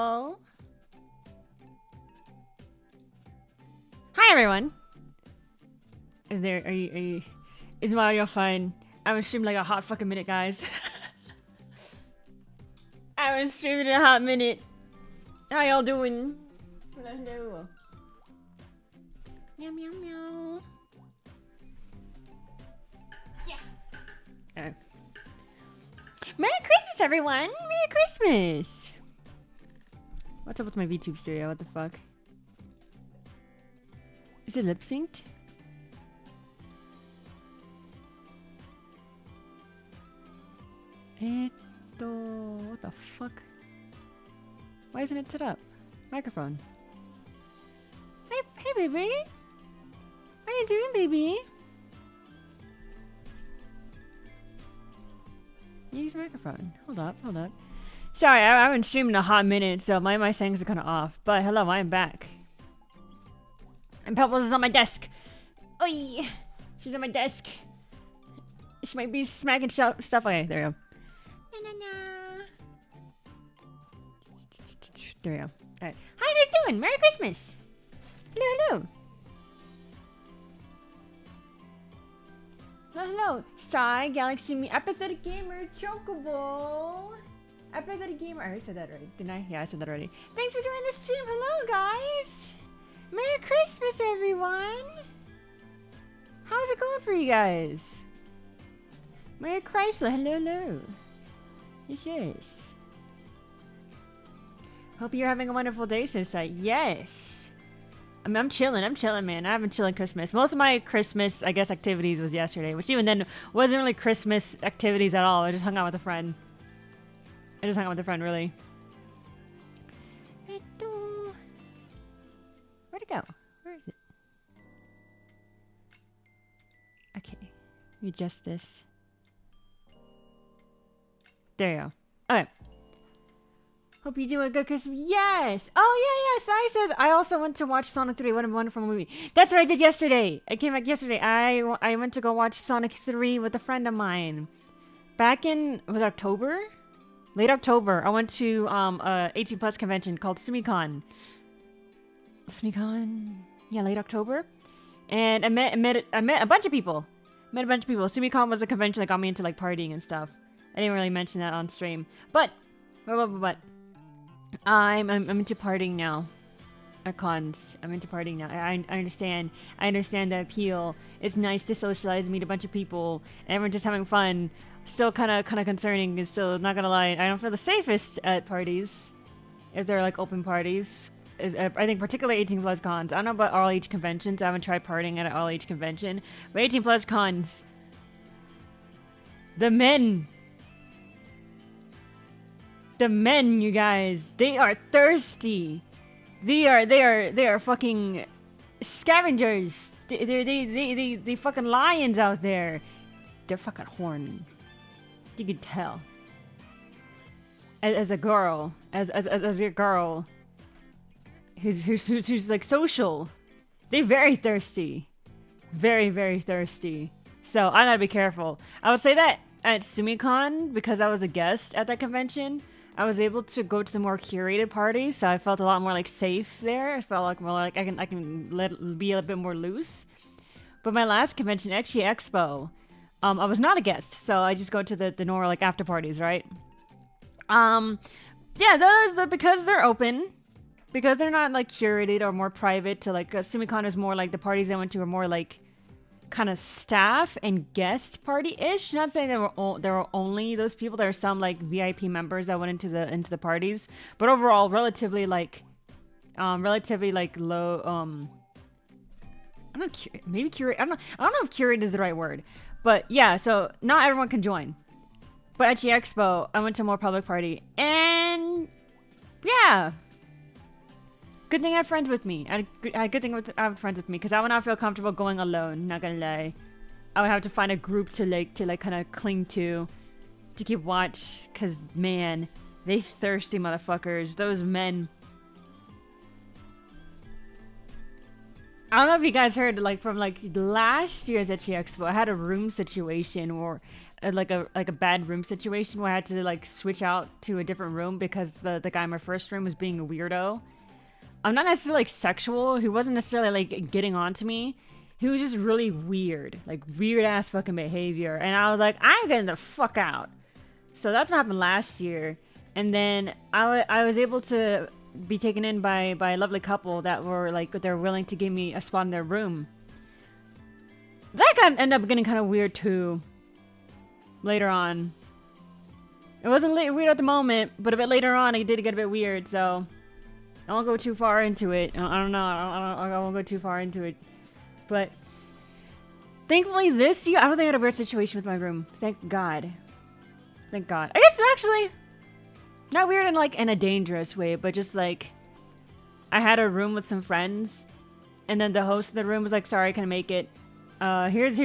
Mario. Hi everyone. Is Mario fine? I haven't streamed like a hot fucking minute, guys. I haven't streamed in a hot minute. How y'all doing? Hello. Meow meow meow. Yeah. Alright. Merry Christmas, everyone! Merry Christmas! What's up with my VTube stereo? What the fuck? Is it lip synced? What the fuck? Why isn't it set up? Microphone. Hey baby! How you doing, baby? Use microphone. Hold up. Sorry, I haven't streamed in a hot minute, so my settings are kind of off. But hello, I am back. And Pebbles is on my desk. Oi! She's on my desk. She might be smacking stuff. Okay, there we go. There we go. Alright. How you guys doing? Merry Christmas! Hello. Hello. Psy, Galaxy Me, Apathetic Gamer, Chocobo. Apathetic Gamer. I already said that already. Didn't I? Yeah, I said that already. Thanks for joining the stream. Hello, guys. Merry Christmas, everyone. How's it going for you guys? Merry Chrysler. Hello. Yes. Hope you're having a wonderful day, Sisai. Yes. I mean, I'm chilling, man. I haven't chilled Christmas. Most of my Christmas, I guess, activities was yesterday, which even then wasn't really Christmas activities at all. I just hung out with a friend. Really. Where'd it go? Where is it? Okay. Let me adjust this. There you go. Okay. Hope you do a good Christmas. Yes! Oh, yeah. Sai says, I also went to watch Sonic 3. What a wonderful movie. That's what I did yesterday. I came back yesterday. I went to go watch Sonic 3 with a friend of mine. Back in, was it October? Late October. I went to a 18 plus convention called 𝗪𝗏𝗂𝗪𝗏. Yeah, late October. And I met a bunch of people. 𝗪𝗏𝗂𝗪𝗏𝗧𝗪𝗏 was a convention that got me into like partying and stuff. I didn't really mention that on stream. But I'm into partying now. At cons. I'm into partying now. I understand. I understand the appeal. It's nice to socialize, meet a bunch of people, and everyone just having fun. Still kind of concerning. Is still not gonna lie. I don't feel the safest at parties. If they're like open parties. I think particularly 18 plus cons. I don't know about all age conventions. I haven't tried partying at an all age convention. But 18 plus cons. The men, you guys, they are thirsty. They are fucking scavengers. They fucking lions out there. They're fucking horny. You can tell. As a girl, as a girl, who's like social, they're very thirsty, very thirsty. So I gotta be careful. I would say that at 𝗪𝗏𝗂𝗪𝗏, because I was a guest at that convention, I was able to go to the more curated parties, so I felt a lot more like safe there. I felt like more like I can be a bit more loose. But my last convention, actually Expo, I was not a guest, so I just go to the normal like after parties, right? Yeah, those are because they're open, because they're not like curated or more private. To like 𝗪𝗏𝗂𝗪𝗏 is more like the parties I went to were more like kind of staff and guest party-ish. Not saying there were only those people. There are some like VIP members that went into the parties, but overall relatively like low. I'm not maybe curate. I don't know if curate is the right word, but yeah. So not everyone can join. But at the Expo, I went to a more public party, and yeah. Good thing I had friends with me. I had good thing I have friends with me, because I would not feel comfortable going alone. Not gonna lie, I would have to find a group to kind of cling to keep watch. Cause man, they thirsty motherfuckers. Those men. I don't know if you guys heard, like, from, like, last year's Ecchi Expo, I had a room situation where like a bad room situation where I had to like switch out to a different room because the guy in my first room was being a weirdo. I'm not necessarily like sexual. He wasn't necessarily like getting on to me. He was just really weird, like weird ass fucking behavior. And I was like, I'm getting the fuck out. So that's what happened last year. And then I was able to be taken in by a lovely couple that were like, they're willing to give me a spot in their room. That ended up getting kind of weird too. Later on. It wasn't weird at the moment, but a bit later on it did get a bit weird, so I won't go too far into it. I don't know. I won't go too far into it. But thankfully this year, I don't think I had a weird situation with my room. Thank God. Thank God. I guess actually, not weird in like in a dangerous way, but just like I had a room with some friends, and then the host of the room was like, "Sorry, I can't make it. Here's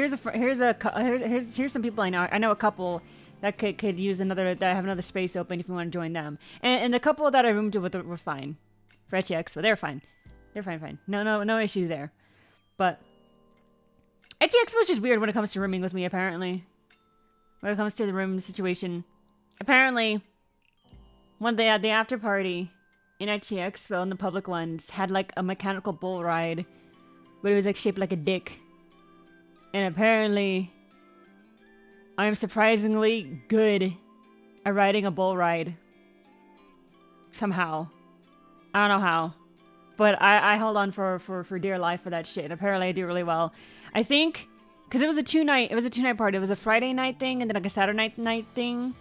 some people I know. I know a couple that could use that have another space open if you want to join them." And the couple that I roomed with were fine. For HX, but they're fine. They're fine. No issues there. But HX was just weird when it comes to rooming with me, apparently. When it comes to the room situation. Apparently, one day at the after party in HX, well, in the public ones, had like a mechanical bull ride, but it was like shaped like a dick. And apparently, I am surprisingly good at riding a bull ride. Somehow. I don't know how. But I held on for dear life for that shit. Apparently I do really well. I think, because it was a two-night party. It was a Friday night thing and then like a Saturday night thing.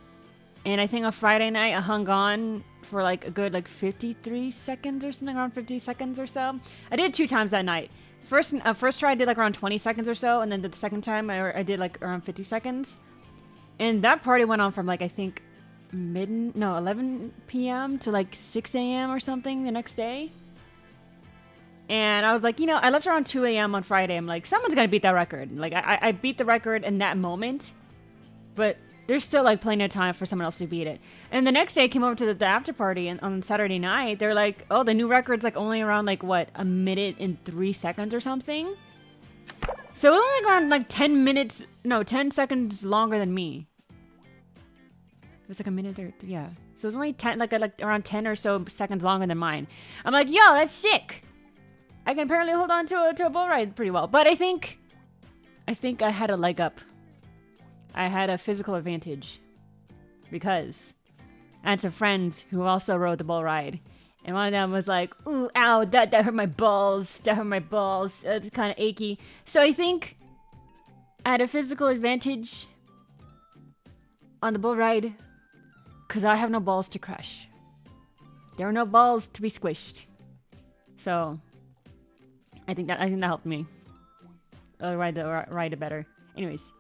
And I think on Friday night I hung on for like a good like 53 seconds or something, around 50 seconds or so. I did 2 times that night. First try I did like around 20 seconds or so, and then the second time I did like around 50 seconds. And that party went on from like I think 11 p.m. to like 6 a.m. or something the next day. And I was like, I left around 2 a.m. on Friday. I'm like, someone's gonna beat that record. Like I beat the record in that moment, but there's still like plenty of time for someone else to beat it. And the next day I came over to the after party, and on Saturday night they're like, oh, the new record's like only around like what, 1 minute and 3 seconds or something. So it was only around like 10 seconds longer than me. It was like a minute or yeah. So it was only 10, like around 10 or so seconds longer than mine. I'm like, yo, that's sick. I can apparently hold on to a bull ride pretty well. But I think I had a leg up. I had a physical advantage because I had some friends who also rode the bull ride. And one of them was like, ooh, ow, that hurt my balls. That hurt my balls. It's kind of achy. So I think I had a physical advantage on the bull ride because I have no balls to crush. There are no balls to be squished. So I think that helped me ride it better. Anyways,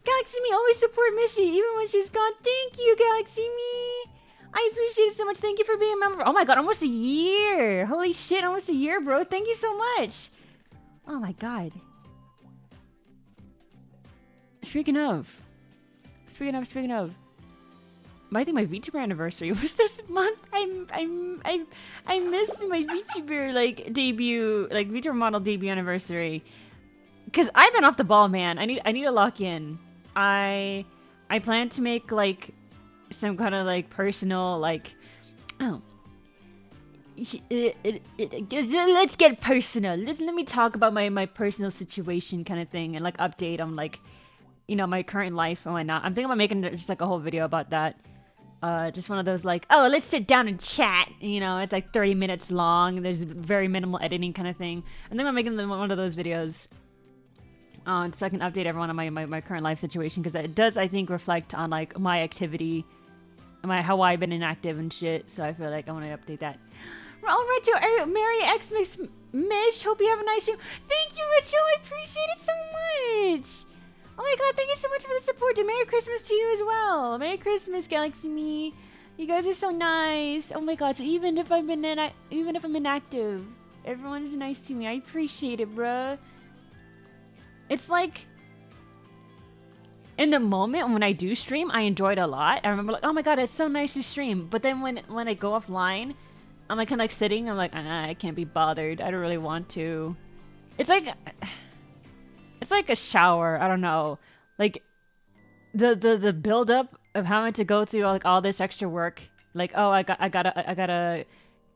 Galaxy Me always support Missy even when she's gone. Thank you, Galaxy Me. I appreciate it so much. Thank you for being a member. Oh my god, almost a year. Holy shit, almost a year, bro. Thank you so much. Oh my god. Speaking of. I think my VTuber anniversary was this month. I missed my VTuber like debut, like VTuber model debut anniversary. Cause I've been off the ball, man. I need to lock in. I plan to make like some kind of like personal like let's get personal. Let me talk about my personal situation kind of thing and like update on like my current life and whatnot. I'm thinking about making just like a whole video about that. Just one of those like, oh, let's sit down and chat. It's like 30 minutes long. There's very minimal editing kind of thing. I think I'm making one of those videos. So I can update everyone on my current life situation, because it does, I think, reflect on like my activity, how I've been inactive and shit. So I feel like I want to update that. All right, Joe. Mary X Mish. Hope you have a nice stream. Thank you, Richo. I appreciate it so much. Oh my god, thank you so much for the support. And Merry Christmas to you as well. Merry Christmas, Galaxy Me. You guys are so nice. Oh my god, so even if I'm inactive, everyone is nice to me. I appreciate it, bruh. It's like, in the moment when I do stream, I enjoy it a lot. I remember like, oh my god, it's so nice to stream. But then when I go offline, I'm like kind of like sitting. I'm like, I can't be bothered. I don't really want to. It's like a shower. I don't know. Like, the build up of having to go through like all this extra work. Like, oh, I gotta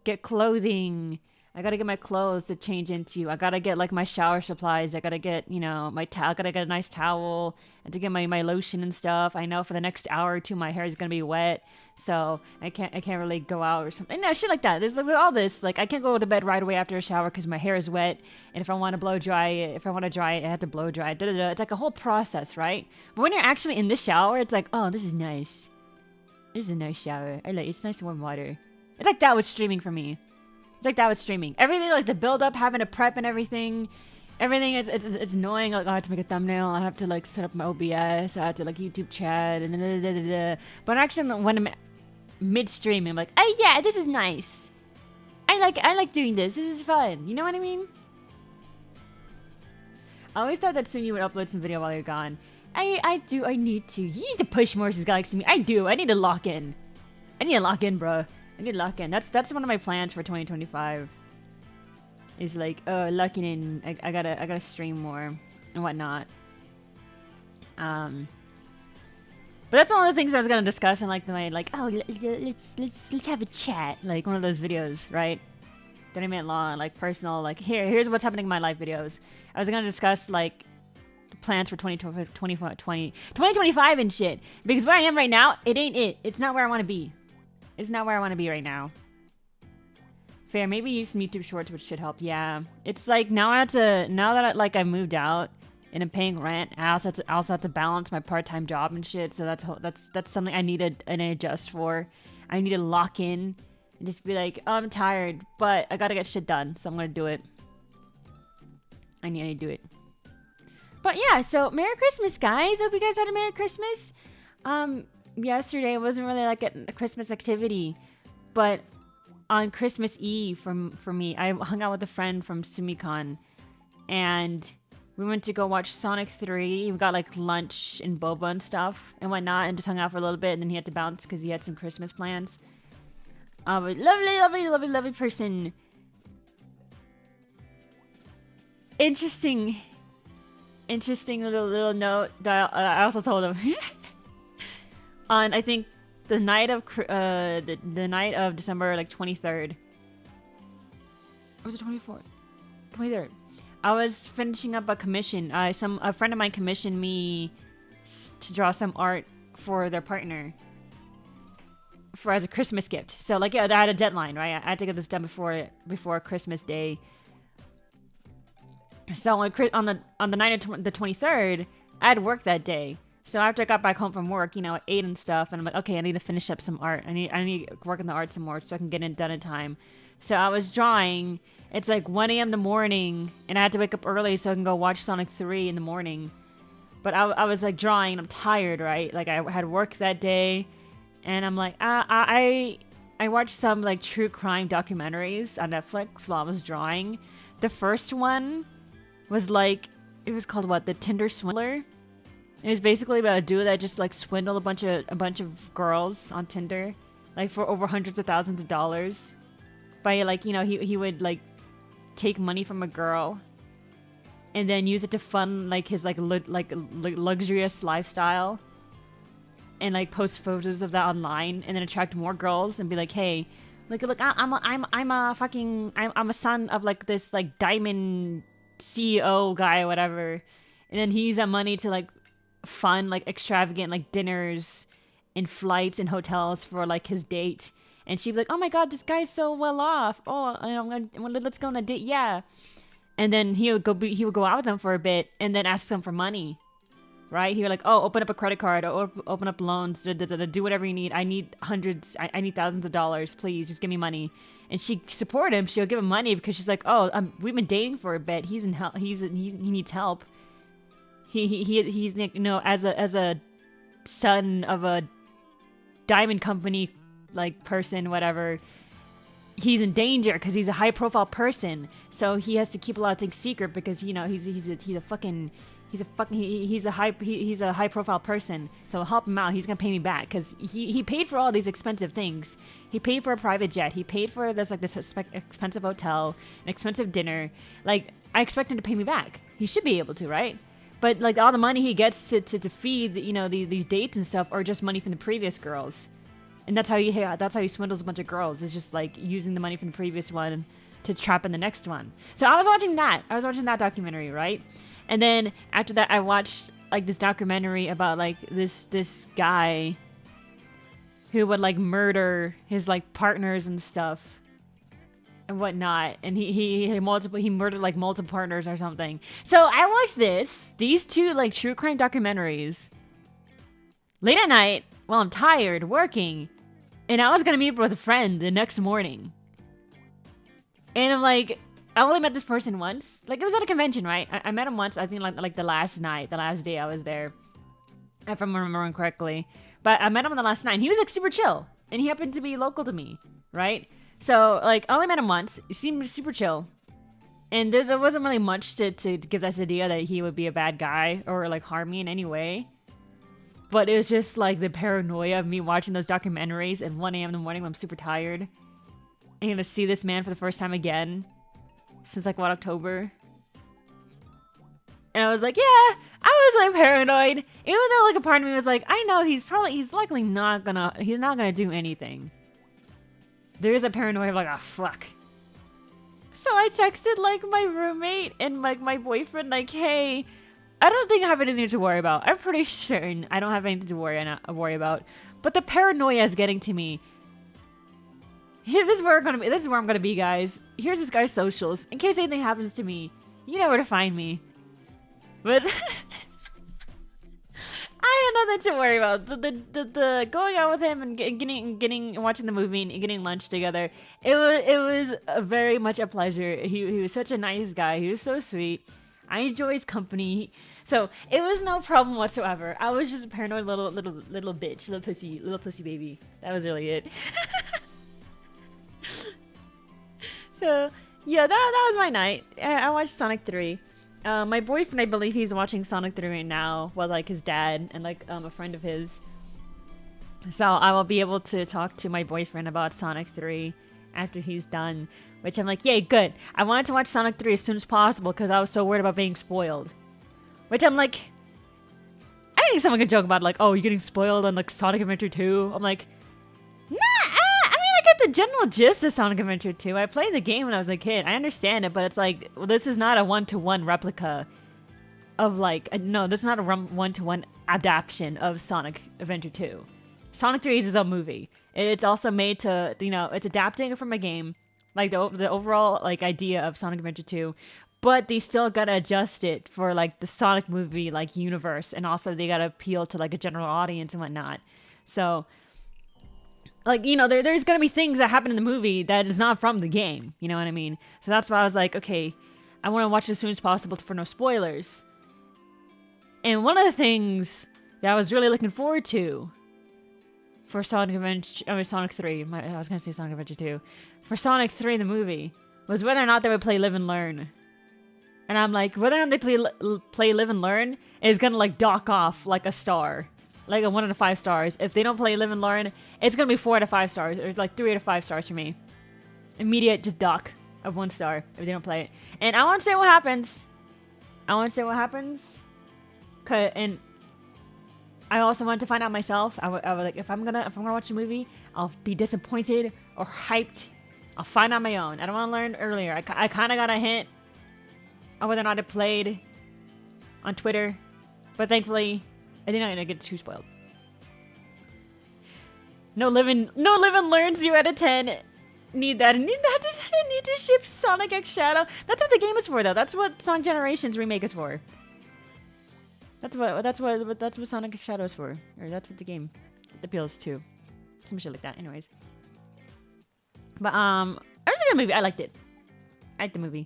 get clothing. I gotta get my clothes to change into. I gotta get like my shower supplies. I gotta get, you know, my towel. I gotta get a nice towel and to get my lotion and stuff. I know for the next hour or two my hair is gonna be wet, so I can't really go out or something. No, shit like that. There's like all this. Like I can't go to bed right away after a shower because my hair is wet, and if I want to blow dry it, if I want to dry it, I have to blow dry it. It's like a whole process, right? But when you're actually in the shower, it's like, oh, this is nice. This is a nice shower. I like it's nice warm water. It's like that with streaming for me. It's like that with streaming. Everything, like the build up, having to prep and everything. Everything is it's annoying. Like, oh, I have to make a thumbnail. I have to like set up my OBS. I have to like YouTube chat and da. But actually, when I'm mid stream, I'm like, oh yeah, this is nice. I like doing this. This is fun. You know what I mean? I always thought that soon you would upload some video while you're gone. I do. I need to. You need to push more vs. Galaxy me. I do. I need to lock in. I need to lock in, bro. I need to lock in. That's one of my plans for 2025. Is like, locking in. I gotta stream more and whatnot. But that's one of the things I was gonna discuss in like my oh let's have a chat, like one of those videos, right? 30-minute long, like personal, like here's what's happening in my life videos. I was gonna discuss like plans for 2025 and shit, because where I am right now, it ain't it. It's not where I want to be. It's not where I want to be right now. Fair, maybe use some YouTube Shorts, which should help. Yeah, it's like now that I moved out and I'm paying rent, I also have to balance my part-time job and shit. So that's something I need to adjust for. I need to lock in and just be like, oh, I'm tired, but I gotta get shit done, so I'm gonna do it. I need to do it. But yeah, so Merry Christmas, guys. Hope you guys had a Merry Christmas. Yesterday wasn't really like a Christmas activity, but on Christmas Eve for me, I hung out with a friend from SumiCon, and we went to go watch Sonic 3. We got like lunch and boba and stuff and whatnot, and just hung out for a little bit, and then he had to bounce because he had some Christmas plans. But lovely person. Interesting little note that I also told him. On I think the night of the night of December like 23rd. Or was it 24th? 23rd. I was finishing up a commission. A friend of mine commissioned me to draw some art for their partner as a Christmas gift. So like, yeah, I had a deadline, right? I had to get this done before Christmas Day. So on the night of the 23rd, I had work that day. So after I got back home from work, you know, I ate and stuff, and I'm like, okay, I need to finish up some art. I need to work on the art some more so I can get it done in time. So I was drawing. It's like 1 a.m. in the morning, and I had to wake up early so I can go watch Sonic 3 in the morning. But I was like drawing, and I'm tired, right? Like I had work that day, and I'm like, I watched some like true crime documentaries on Netflix while I was drawing. The first one was like, it was called what? The Tinder Swindler. It was basically about a dude that just like swindled a bunch of girls on Tinder, like for over hundreds of thousands of dollars, by like, you know, he would like take money from a girl, and then use it to fund like his luxurious lifestyle, and like post photos of that online, and then attract more girls and be like, hey, look, I'm a son of like this like diamond CEO guy or whatever, and then he used that money to like fun like extravagant like dinners and flights and hotels for like his date, and she'd be like, oh my god, this guy's so well off, let's go on a date, yeah. And then he would go out with them for a bit and then ask them for money, right? He would like, oh, open up a credit card or open up loans, do whatever you need. I need hundreds, I need thousands of dollars, please just give me money. And she support him, she'll give him money because she's like, oh, we've been dating for a bit, he needs help. He's you know, as a son of a diamond company like person, whatever, he's in danger because he's a high profile person, so he has to keep a lot of things secret because, you know, he's a high profile person. So help him out. He's gonna pay me back because he paid for all these expensive things. He paid for a private jet. He paid for this expensive hotel, an expensive dinner. Like, I expect him to pay me back. He should be able to, right? But like all the money he gets to feed, you know, these dates and stuff are just money from the previous girls. And that's how he swindles a bunch of girls. It's just like using the money from the previous one to trap in the next one. So I was watching that. I was watching that documentary, right? And then after that, I watched like this documentary about like this guy who would like murder his like partners and stuff and whatnot. And he murdered like multiple partners or something. So I watched these two like true crime documentaries late at night while I'm tired working, and I was gonna meet up with a friend the next morning. And I'm like, I only met this person once. Like, it was at a convention, right? I met him once, I think like the last day I was there, if I'm remembering correctly. But I met him on the last night, and he was like super chill, and he happened to be local to me, right? So like, I only met him once. He seemed super chill, and there wasn't really much to give us the idea that he would be a bad guy or like harm me in any way. But it was just like the paranoia of me watching those documentaries at 1 a.m. in the morning when I'm super tired. And to see this man for the first time again since like what, October? And I was like, yeah, I was like paranoid. Even though like a part of me was like, I know he's likely not gonna do anything. There is a paranoia of like, oh fuck. So I texted like my roommate and like my boyfriend like, hey, I don't think I have anything to worry about. I'm pretty certain I don't have anything to worry about. But the paranoia is getting to me. This is where I'm gonna be, guys. Here's this guy's socials. In case anything happens to me, you know where to find me. But I had nothing to worry about. The going out with him and watching the movie and getting lunch together. It was very much a pleasure. He was such a nice guy. He was so sweet. I enjoy his company. So it was no problem whatsoever. I was just a paranoid little bitch, little pussy baby. That was really it. So yeah, that was my night. I watched Sonic 3. My boyfriend, I believe he's watching Sonic 3 right now with like his dad and like a friend of his. So I will be able to talk to my boyfriend about Sonic 3 after he's done. Which I'm like, yay, good. I wanted to watch Sonic 3 as soon as possible because I was so worried about being spoiled. Which I'm like, I think someone could joke about like, oh, you're getting spoiled on like Sonic Adventure 2. I'm like, nah, I mean, I get the general gist of Sonic Adventure 2. I played the game when I was a kid. I understand it, but it's like, well, this is not a one-to-one replica of like, no, this is not a one-to-one adaptation of Sonic Adventure 2. Sonic 3 is its own movie. It's also made to, you know, it's adapting from a game. Like the overall like idea of Sonic Adventure 2, but they still gotta adjust it for like the Sonic movie like universe, and also they gotta appeal to like a general audience and whatnot. So, like, you know, there's gonna be things that happen in the movie that is not from the game. You know what I mean? So that's why I was like, okay, I want to watch it as soon as possible for no spoilers. And one of the things that I was really looking forward to for Sonic 3. I was gonna say Sonic Adventure 2. For Sonic 3, the movie, was whether or not they would play Live and Learn. And I'm like, whether or not they play Live and Learn is gonna like dock off like a star. Like a 1 out of 5 stars. If they don't play Live and Learn, it's gonna be 4 out of 5 stars. Or like 3 out of 5 stars for me. Immediate just dock of 1 star if they don't play it. And I won't say what happens. And I also wanted to find out myself. I would like, if I'm gonna watch a movie, I'll be disappointed or hyped. I'll find out my own. I don't want to learn earlier. I kind of got a hint of whether or not it played on Twitter, but thankfully I did not get too spoiled. No living learns 0 out of 10. Need to ship Sonic X Shadow. That's what the game is for, though. That's what Sonic Generations remake is for. That's what Sonic X Shadow is for, or that's what the game appeals to. Some shit like that. Anyways. But, it was a good movie. I liked it. I liked the movie.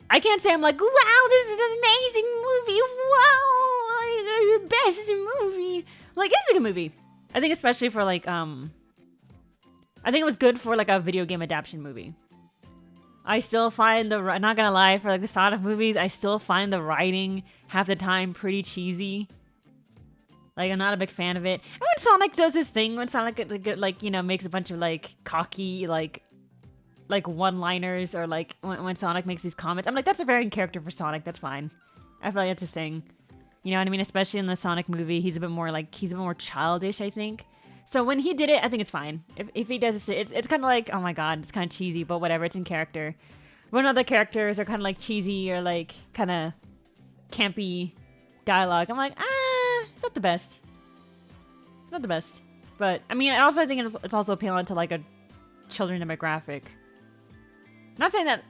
I can't say I'm like, wow, this is an amazing movie. Wow, the best movie. Like, it's a good movie. I think especially for, like, I think it was good for, like, a video game adaptation movie. I still find not gonna lie, for, like, the Sonic movies, I still find the writing half the time pretty cheesy. Like, I'm not a big fan of it. And when Sonic does his thing, when Sonic, like, you know, makes a bunch of, like, cocky, like one-liners, or, like, when Sonic makes these comments, I'm like, that's a very character for Sonic, that's fine. I feel like that's his thing. You know what I mean? Especially in the Sonic movie, he's a bit more childish, I think. So when he did it, I think it's fine. If he does it, it's kind of like, oh my god, it's kind of cheesy, but whatever, it's in character. When other characters are kind of like cheesy or like kind of campy dialogue, I'm like, it's not the best. It's not the best. But I mean, I think it's also appealing to like a children demographic. I'm not saying that.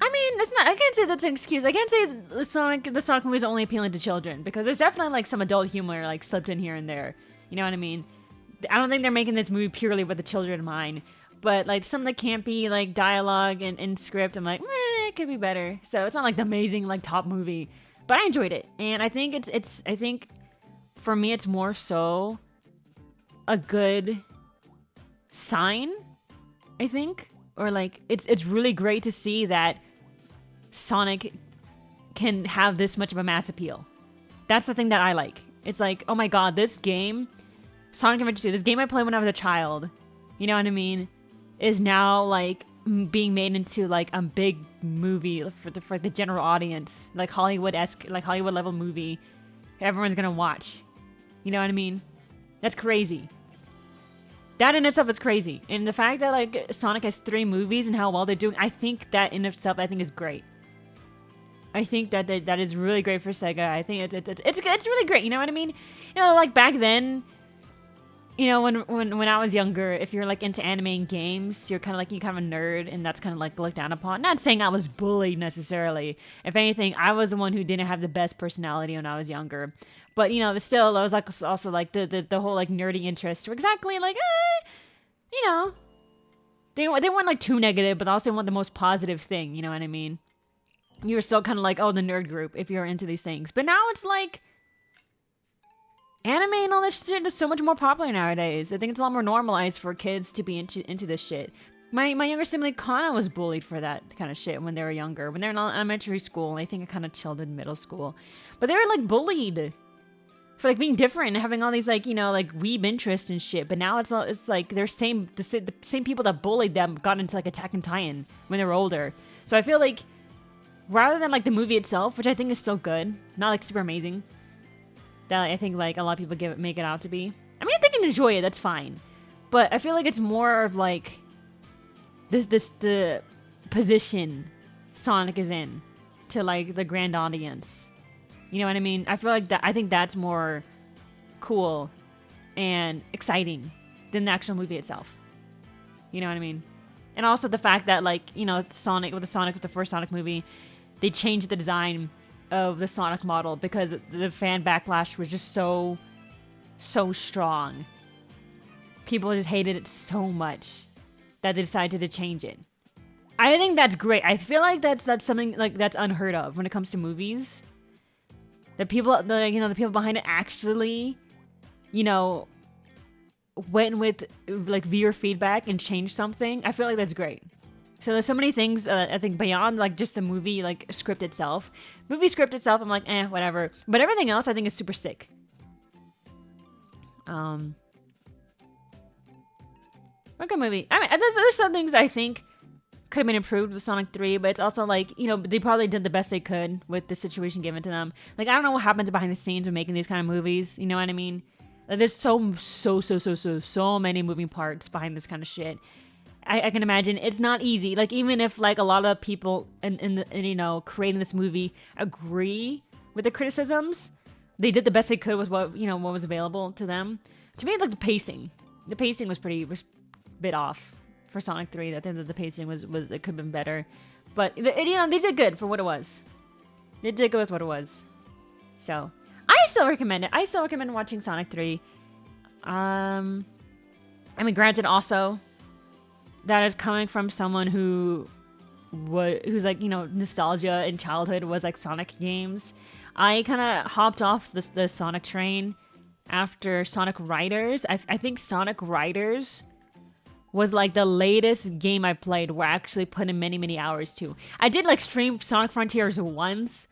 I mean, it's not. I can't say that's an excuse. I can't say the Sonic movie is only appealing to children, because there's definitely like some adult humor like slipped in here and there. You know what I mean? I don't think they're making this movie purely with the children in mind. But like some of the campy like dialogue and script, I'm like, it could be better. So it's not like the amazing like top movie, but I enjoyed it, and I think I think for me it's more so a good sign. I think, or like it's really great to see that Sonic can have this much of a mass appeal. That's the thing that I like. It's like, oh my god, this game, Sonic Adventure 2, this game I played when I was a child, you know what I mean, is now like being made into like a big movie for the general audience, like Hollywood-esque, like Hollywood level movie everyone's gonna watch. You know what I mean? That's crazy. That in itself is crazy. And the fact that like Sonic has 3 movies and how well they're doing, I think that in itself, I think is great. I think that is really great for Sega. I think it's really great. You know what I mean? You know, like back then, you know, when I was younger, if you're like into anime and games, you're kind of a nerd, and that's kind of like looked down upon. Not saying I was bullied necessarily. If anything, I was the one who didn't have the best personality when I was younger. But you know, still, I was like also like the whole like nerdy interest. Exactly like, you know, they weren't like too negative, but also want the most positive thing. You know what I mean? You were still kind of like, oh, the nerd group if you're into these things. But now it's like anime and all this shit is so much more popular nowadays. I think it's a lot more normalized for kids to be into this shit. My younger sibling Kana was bullied for that kind of shit when they were younger. When they were in elementary school, and I think it kind of chilled in middle school. But they were like bullied for like being different and having all these like, you know, like weeb interests and shit. But now it's like the same people that bullied them got into like Attack on Titan when they were older. So I feel like rather than like the movie itself, which I think is still good, not like super amazing, that I think like a lot of people make it out to be. I mean, if they can enjoy it, that's fine. But I feel like it's more of like the position Sonic is in to like the grand audience. You know what I mean? I feel like I think that's more cool and exciting than the actual movie itself. You know what I mean? And also the fact that like, you know, with the first Sonic movie, they changed the design of the Sonic model because the fan backlash was just so strong. People just hated it so much that they decided to change it. I think that's great. I feel like that's something like that's unheard of when it comes to movies. The people behind it actually, you know, went with like viewer feedback and changed something. I feel like that's great. So there's so many things I think beyond like just the movie like script itself. Movie script itself, I'm like, whatever. But everything else I think is super sick. Okay, movie. I mean, there's some things I think could have been improved with Sonic 3, but it's also like, you know, they probably did the best they could with the situation given to them. Like, I don't know what happens behind the scenes when making these kind of movies. You know what I mean? Like, there's so many moving parts behind this kind of shit. I can imagine it's not easy. Like, even if like a lot of people in you know, creating this movie agree with the criticisms, they did the best they could with what was available to them. To me, like the pacing was a bit off for Sonic 3. I think that the pacing was it could have been better, but you know, they did good for what it was. They did good with what it was. So I still recommend it. I still recommend watching Sonic 3. I mean, granted, also that is coming from someone who's like, you know, nostalgia in childhood was like Sonic games. I kind of hopped off the Sonic train after Sonic Riders. I think Sonic Riders was like the latest game I played where I actually put in many hours to. I did like stream Sonic Frontiers once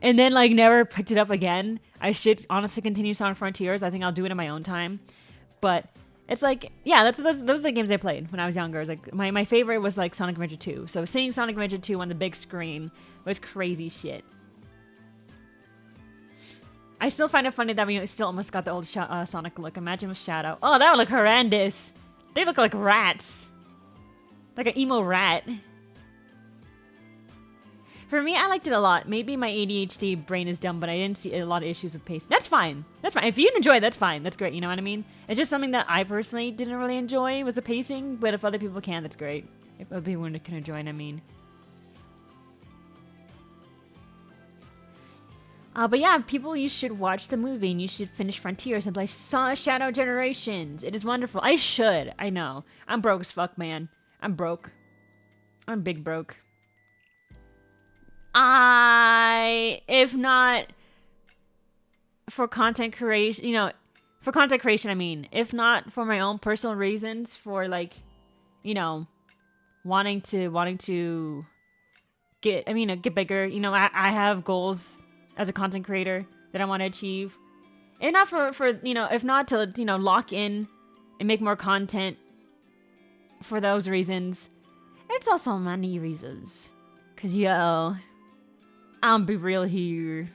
and then like never picked it up again. I should honestly continue Sonic Frontiers. I think I'll do it in my own time. But It's like, yeah, those are the games I played when I was younger. It was like my favorite was like Sonic Adventure 2. So seeing Sonic Adventure 2 on the big screen was crazy shit. I still find it funny that we still almost got the old Sonic look. Imagine with Shadow. Oh, that would look horrendous. They look like rats. Like an emo rat. For me, I liked it a lot. Maybe my ADHD brain is dumb, but I didn't see a lot of issues with pacing. That's fine. That's fine. If you enjoy it, that's fine. That's great. You know what I mean? It's just something that I personally didn't really enjoy was the pacing. But if other people can, that's great. If other people can enjoy it, I mean. But yeah, people, you should watch the movie and you should finish Frontiers and play Shadow Generations. It is wonderful. I should. I know. I'm broke as fuck, man. I'm broke. I'm big broke. If not for content creation, you know, for content creation, I mean, if not for my own personal reasons for like, you know, wanting to get bigger, you know, I have goals as a content creator that I want to achieve. And not for, you know, if not to, you know, lock in and make more content for those reasons. It's also money reasons. Cause yo, I'll be real here.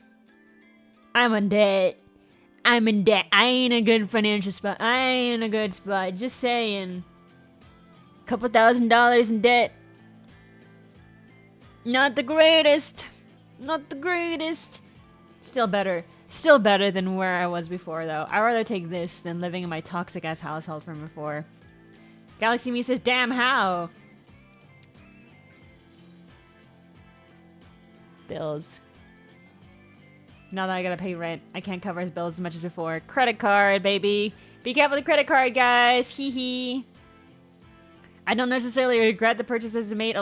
I'm in debt. I'm in debt. I ain't a good financial spot. I ain't a good spot. Just saying. Couple $1,000s in debt. Not the greatest. Not the greatest. Still better. Still better than where I was before, though. I'd rather take this than living in my toxic-ass household from before. Galaxy Me says, damn, how? Bills. Now that I gotta pay rent, I can't cover his bills as much as before. Credit card, baby. Be careful with the credit card, guys. Hee hee. I don't necessarily regret the purchases I made. I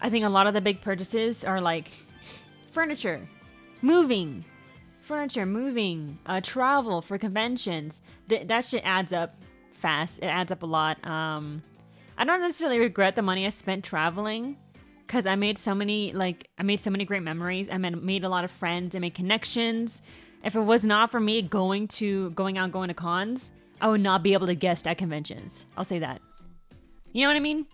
think a lot of the big purchases are like furniture, moving, travel for conventions. That shit adds up fast. It adds up a lot. I don't necessarily regret the money I spent traveling. Because I made so many great memories. I made a lot of friends. I made connections. If it was not for me going to cons, I would not be able to guest at conventions. I'll say that. You know what I mean?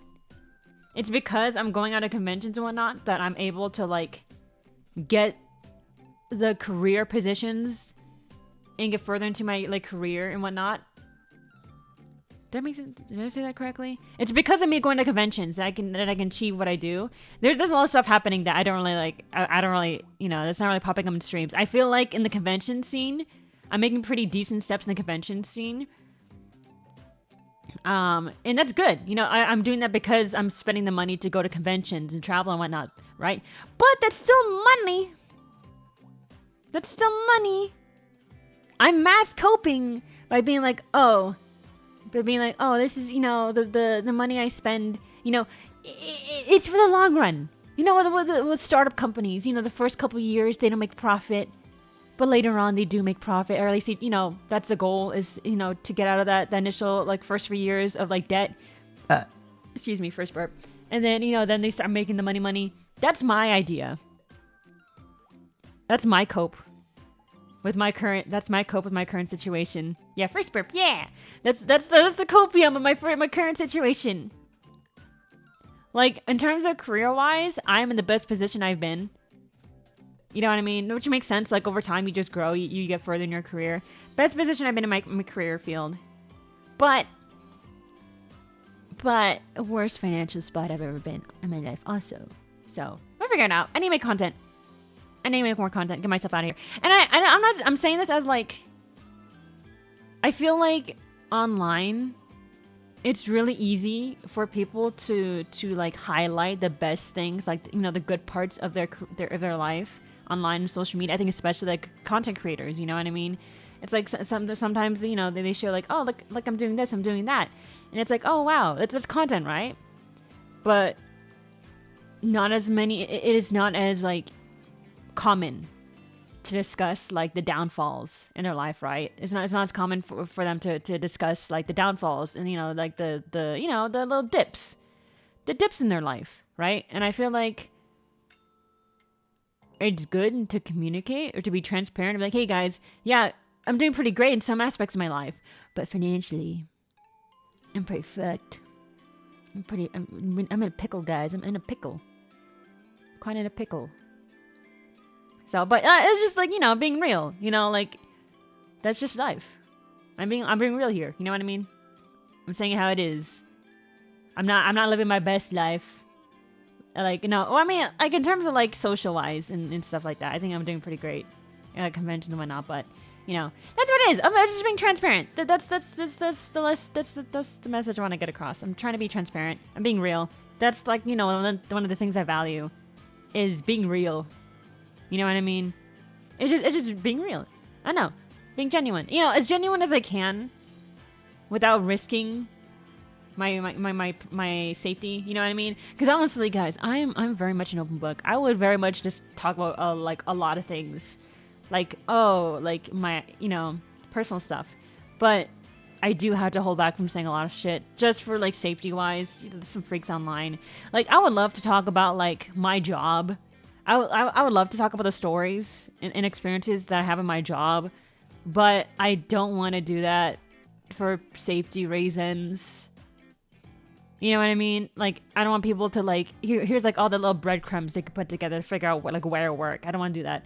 It's because I'm going out to conventions and whatnot that I'm able to, like, get the career positions and get further into my, like, career and whatnot. Did I say that correctly? It's because of me going to conventions that I can achieve what I do. There's a lot of stuff happening that I don't really like. I don't really, you know, that's not really popping up in streams. I feel like in the convention scene, I'm making pretty decent steps in the convention scene. And that's good. You know, I'm doing that because I'm spending the money to go to conventions and travel and whatnot, right? But that's still money. That's still money. I'm mass coping by being like, this is, you know, the money I spend, you know, it's for the long run. You know, with startup companies, you know, the first couple of years, they don't make profit. But later on, they do make profit. Or at least, you know, that's the goal is, you know, to get out of the initial, like, first 3 years of, like, debt. Excuse me, first burp. And then, you know, then they start making the money. That's my idea. That's my cope. With my current situation. Yeah, first burp. Yeah, that's the copium of my current situation. Like in terms of career-wise, I'm in the best position I've been. You know what I mean? Which makes sense. Like over time, you just grow, you get further in your career. Best position I've been in my career field, but worst financial spot I've ever been in my life. Also, so we're figuring it out. I need to make content. I need to make more content, get myself out of here. And I'm saying this as like, I feel like online, it's really easy for people to like highlight the best things, like, you know, the good parts of their life online and social media. I think especially like content creators, you know what I mean? It's like sometimes, you know, they show like, oh, look, I'm doing this, I'm doing that. And it's like, oh, wow, that's content, right? But not as many, it is not as like, common to discuss like the downfalls in their life, right? It's not as common for them to discuss like the downfalls and, you know, like the you know, the little dips in their life, right? And I feel like it's good to communicate or to be transparent and be like, hey guys, yeah, I'm doing pretty great in some aspects of my life, But financially, I'm pretty fucked. I'm in a pickle, guys. I'm in a pickle. Quite in a pickle. So, but it's just like, you know, being real. You know, like, that's just life. I'm being real here. You know what I mean? I'm saying how it is. I'm not living my best life. Like, no, well, I mean, like, in terms of, like, social-wise and stuff like that, I think I'm doing pretty great at conventions and whatnot, but, you know, that's what it is. I'm just being transparent. That's the message I want to get across. I'm trying to be transparent. I'm being real. That's, like, you know, one of the things I value is being real. You know what I mean? It's just being real. I know. Being genuine. You know, as genuine as I can without risking my safety, you know what I mean? Because honestly, guys, I'm very much an open book. I would very much just talk about like a lot of things, like like my, you know, personal stuff. But I do have to hold back from saying a lot of shit just for like safety wise. There's some freaks online. Like I would love to talk about like my job. I would love to talk about the stories and experiences that I have in my job, but I don't want to do that for safety reasons. You know what I mean? Like, I don't want people to, like, here's, like, all the little breadcrumbs they could put together to figure out, what, like, where to work. I don't want to do that.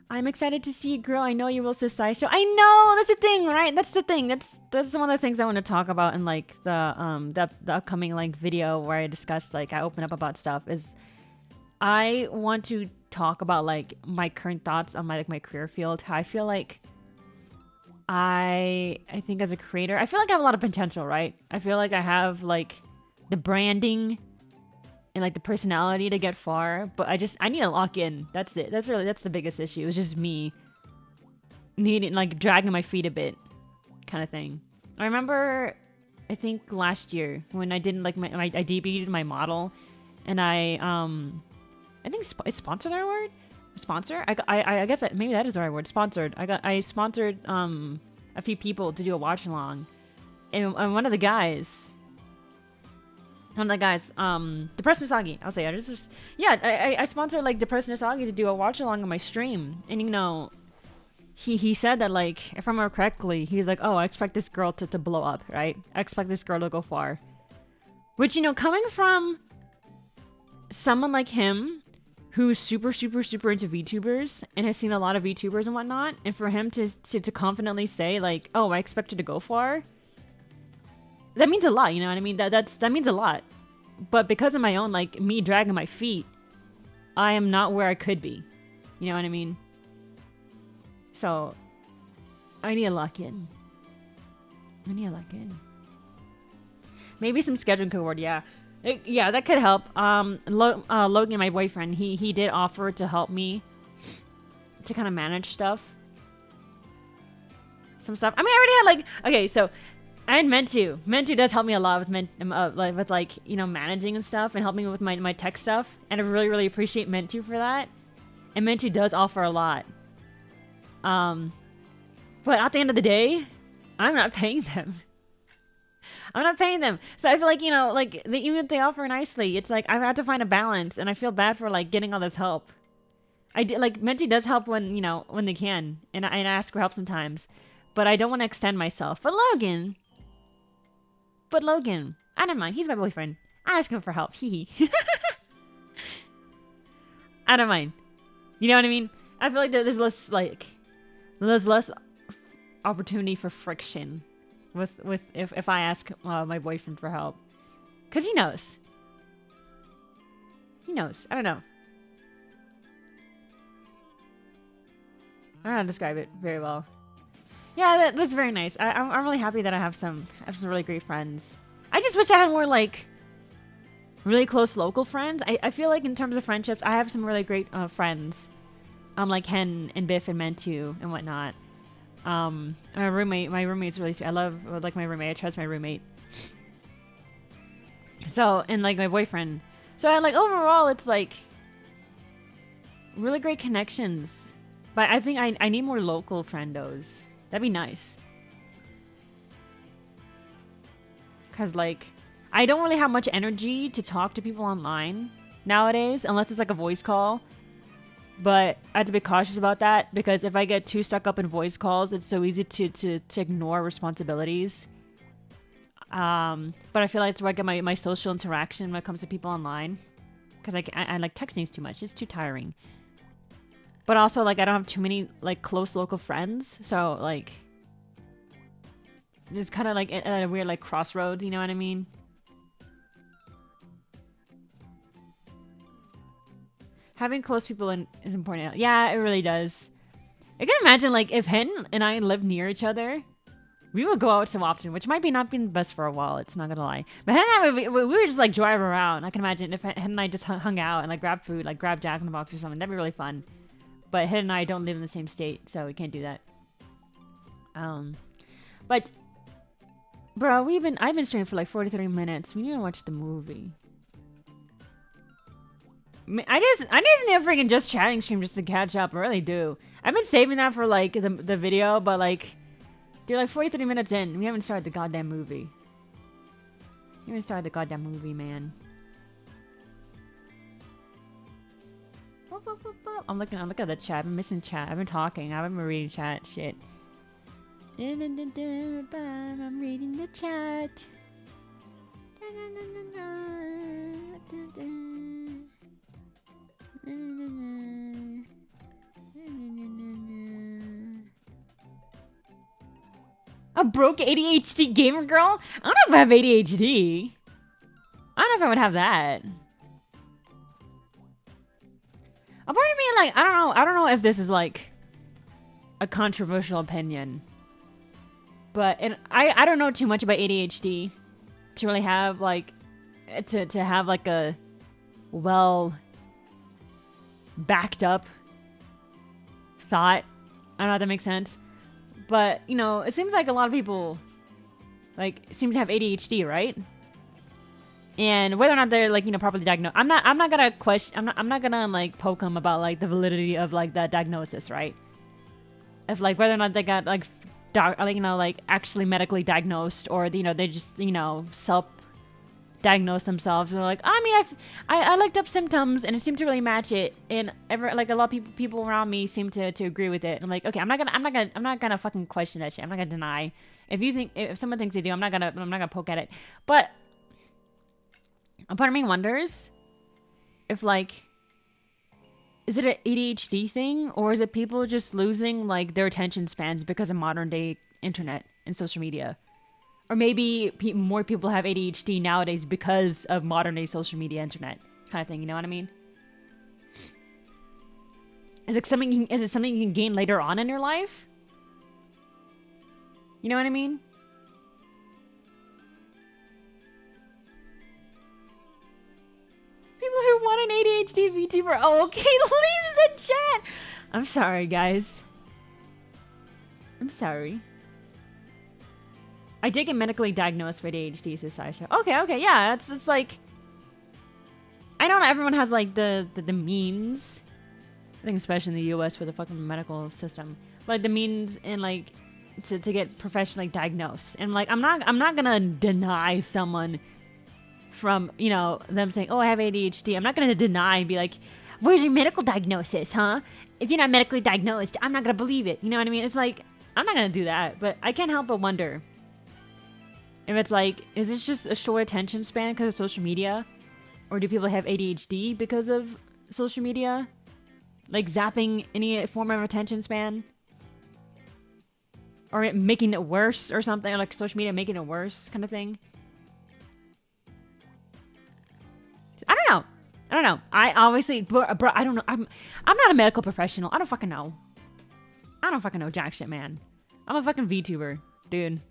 I'm excited to see you, girl. I know you will society show. I know! That's the thing, right? That's the thing. That's one of the things I want to talk about in, like, the upcoming, like, video where I discuss, like, I open up about stuff is I want to talk about, like, my current thoughts on my career field. How I feel like I think as a creator, I feel like I have a lot of potential, right? I feel like I have like the branding and like the personality to get far, but I need to lock in. That's it. That's the biggest issue. It's just me needing, like, dragging my feet a bit kind of thing. I remember, I think last year when I didn't like I debuted my model and I think is sponsor that word? Sponsor? I guess maybe that is the right word. Sponsored. I sponsored a few people to do a watch along, and one of the guys, Depressed Usagi. I'll say I sponsored like Depressed Usagi to do a watch along on my stream, and you know, he said that, like, if I remember correctly, he's like, oh, I expect this girl to blow up, right? I expect this girl to go far, which, you know, coming from someone like him, who's super into VTubers and has seen a lot of VTubers and whatnot, and for him to confidently say, like, oh, I expect you to go far, that means a lot, you know what I mean? That means a lot. But because of my own, like, me dragging my feet, I am not where I could be. You know what I mean? So, I need to lock in. Maybe some scheduling could work, yeah. Yeah, that could help. Logan, my boyfriend, he did offer to help me to kind of manage stuff. Some stuff. I mean, I already had, like, okay, so I had Mentu. Mentu does help me a lot with like, you know, managing and stuff and helping me with my tech stuff. And I really appreciate Mentu for that. And Mentu does offer a lot. But at the end of the day, I'm not paying them. So I feel like, you know, like, even if they offer nicely, it's like I've had to find a balance, and I feel bad for, like, getting all this help. Like, Menti does help when, you know, when they can, and I ask for help sometimes, but I don't want to extend myself. But Logan, I don't mind. He's my boyfriend. I ask him for help. Hee. I don't mind. You know what I mean? I feel like there's less opportunity for friction with if I ask my boyfriend for help, because he knows. I don't know. I don't know how to describe it very well. Yeah, that's very nice. I'm really happy that I have some really great friends. I just wish I had more, like, really close local friends. I feel like in terms of friendships, I have some really great friends, like Hen and Biff and Mentu and whatnot. My roommate's really sweet. I love, like, my roommate. I trust my roommate. So, and, like, my boyfriend. So, overall, it's, like, really great connections. But I think I need more local friendos. That'd be nice. Because, like, I don't really have much energy to talk to people online nowadays, unless it's, like, a voice call. But I have to be cautious about that because if I get too stuck up in voice calls, it's so easy to ignore responsibilities. But I feel like it's where I get my social interaction when it comes to people online. Because I like texting too much. It's too tiring. But also, like, I don't have too many, like, close local friends. So, like, it's kind of like at a weird, like, crossroads. You know what I mean? Having close people is important. Yeah, it really does. I can imagine, like, if Hen and I lived near each other, we would go out so often, which might be not being the best for a while. It's not gonna lie. But Hen and I, we would just, like, drive around. I can imagine if Hen and I just hung out and, like, grab food, like, grab Jack in the Box or something. That'd be really fun. But Hen and I don't live in the same state, so we can't do that. But, bro, I've been streaming for, like, 43 minutes. We need to watch the movie. I just need a freaking just chatting stream just to catch up. I really do. I've been saving that for like the video, but like, dude, like 43 minutes in, we haven't started the goddamn movie. We haven't started the goddamn movie, man. I'm looking at the chat. I've been missing chat. I've been talking. I haven't been reading chat. Shit. I'm reading the chat. A broke ADHD gamer girl? I don't know if I have ADHD. I don't know if I would have that. A part of me, like, I don't know if this is like a controversial opinion. But I don't know too much about ADHD to really have like to have like a well backed up thought. I don't know if that makes sense. But, you know, it seems like a lot of people like seem to have ADHD, right? And whether or not they're like, you know, properly diagnosed. I'm not gonna question I'm not gonna like poke them about like the validity of like the diagnosis, right? If like whether or not they got like you know, like actually medically diagnosed, or you know, they just, you know, self-diagnose themselves and they're like, I mean, I looked up symptoms and it seemed to really match it, and like a lot of people around me seem to agree with it. And I'm like, okay, I'm not gonna fucking question that shit. I'm not gonna deny. If someone thinks they do, I'm not gonna poke at it. But a part of me wonders if like, is it an ADHD thing, or is it people just losing like their attention spans because of modern day internet and social media? Or maybe more people have ADHD nowadays because of modern day social media, internet kind of thing. You know what I mean? Is it something you can gain later on in your life? You know what I mean? People who want an ADHD VTuber. Oh, okay, leaves the chat. I'm sorry, guys. I'm sorry. I did get medically diagnosed for ADHD, says Sasha. Okay, yeah, it's like, I know not everyone has like the means. I think especially in the US with the fucking medical system, like the means and like to get professionally diagnosed. And like, I'm not gonna deny someone from, you know, them saying, oh, I have ADHD. I'm not gonna deny and be like, where's your medical diagnosis, huh? If you're not medically diagnosed, I'm not gonna believe it. You know what I mean? It's like, I'm not gonna do that, but I can't help but wonder if it's like, is this just a short attention span because of social media? Or do people have ADHD because of social media? Like zapping any form of attention span? Or making it worse or something? Or like social media making it worse kind of thing? I don't know. I obviously, bro, I don't know. I'm not a medical professional. I don't fucking know. I don't fucking know jack shit, man. I'm a fucking VTuber, dude.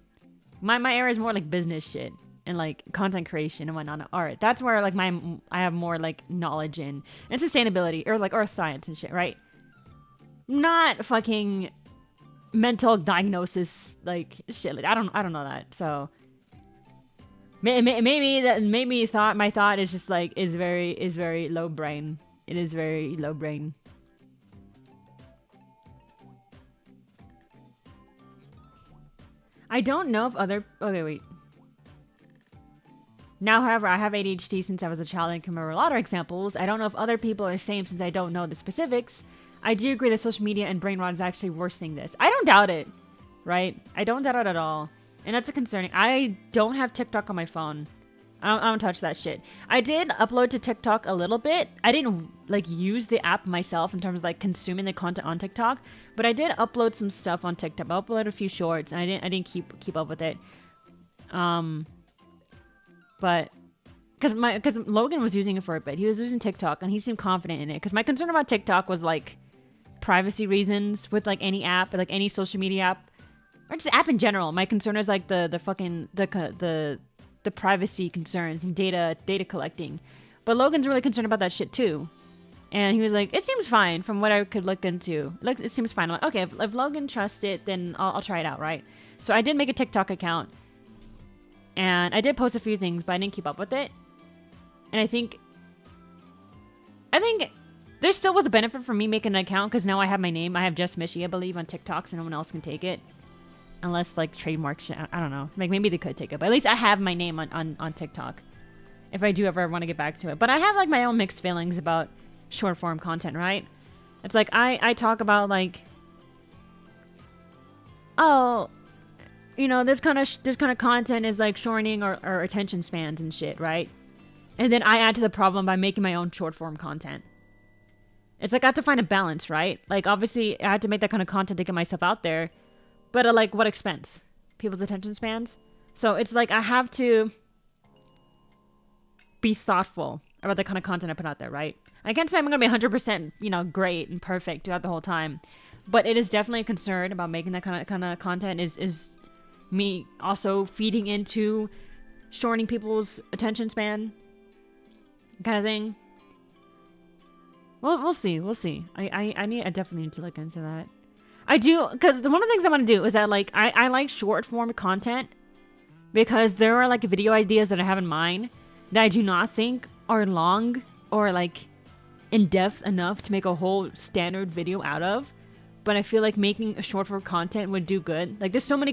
My area is more like business shit and like content creation and whatnot, art. That's where like I have more like knowledge in, and sustainability or like earth science and shit, right? Not fucking mental diagnosis like shit. Like I don't know that. So maybe my thought is just like is very low brain. It is very low brain. I don't know if other... Okay, wait. Now, however, I have ADHD since I was a child and can remember a lot of examples. I don't know if other people are the same since I don't know the specifics. I do agree that social media and brain rot is actually worsening this. I don't doubt it, right? I don't doubt it at all. And that's a concerning. I don't have TikTok on my phone. I don't touch that shit. I did upload to TikTok a little bit. I didn't like use the app myself in terms of like consuming the content on TikTok, but I did upload some stuff on TikTok. I uploaded a few shorts, and I didn't keep up with it. But because Logan was using it for a bit, he was using TikTok, and he seemed confident in it. Because my concern about TikTok was like privacy reasons with like any app, like any social media app, or just app in general. My concern is like the privacy concerns and data collecting. But Logan's really concerned about that shit too. And he was like, it seems fine from what I could look into. Like, it seems fine. I'm like, okay, if Logan trusts it, then I'll try it out, right? So I did make a TikTok account. And I did post a few things, but I didn't keep up with it. And I think there still was a benefit for me making an account, because now I have my name. I have Just Mishy, I believe, on TikTok, so no one else can take it. Unless, like, trademarks, I don't know. Like, maybe they could take it. But at least I have my name on TikTok. If I do ever want to get back to it. But I have, like, my own mixed feelings about short-form content, right? It's like, I talk about, like, oh, you know, this kind of content is, like, shortening our attention spans and shit, right? And then I add to the problem by making my own short-form content. It's like, I have to find a balance, right? Like, obviously, I have to make that kind of content to get myself out there. But at, like, what expense? People's attention spans? So it's like I have to be thoughtful about the kind of content I put out there, right? I can't say I'm going to be 100%, you know, great and perfect throughout the whole time. But it is definitely a concern about making that kind of content is me also feeding into shortening people's attention span kind of thing. Well, we'll see. I definitely need to look into that. I do, because one of the things I want to do is that, like, I like short form content, because there are, like, video ideas that I have in mind that I do not think are long or, like, in depth enough to make a whole standard video out of. But I feel like making a short form content would do good. Like, there's so many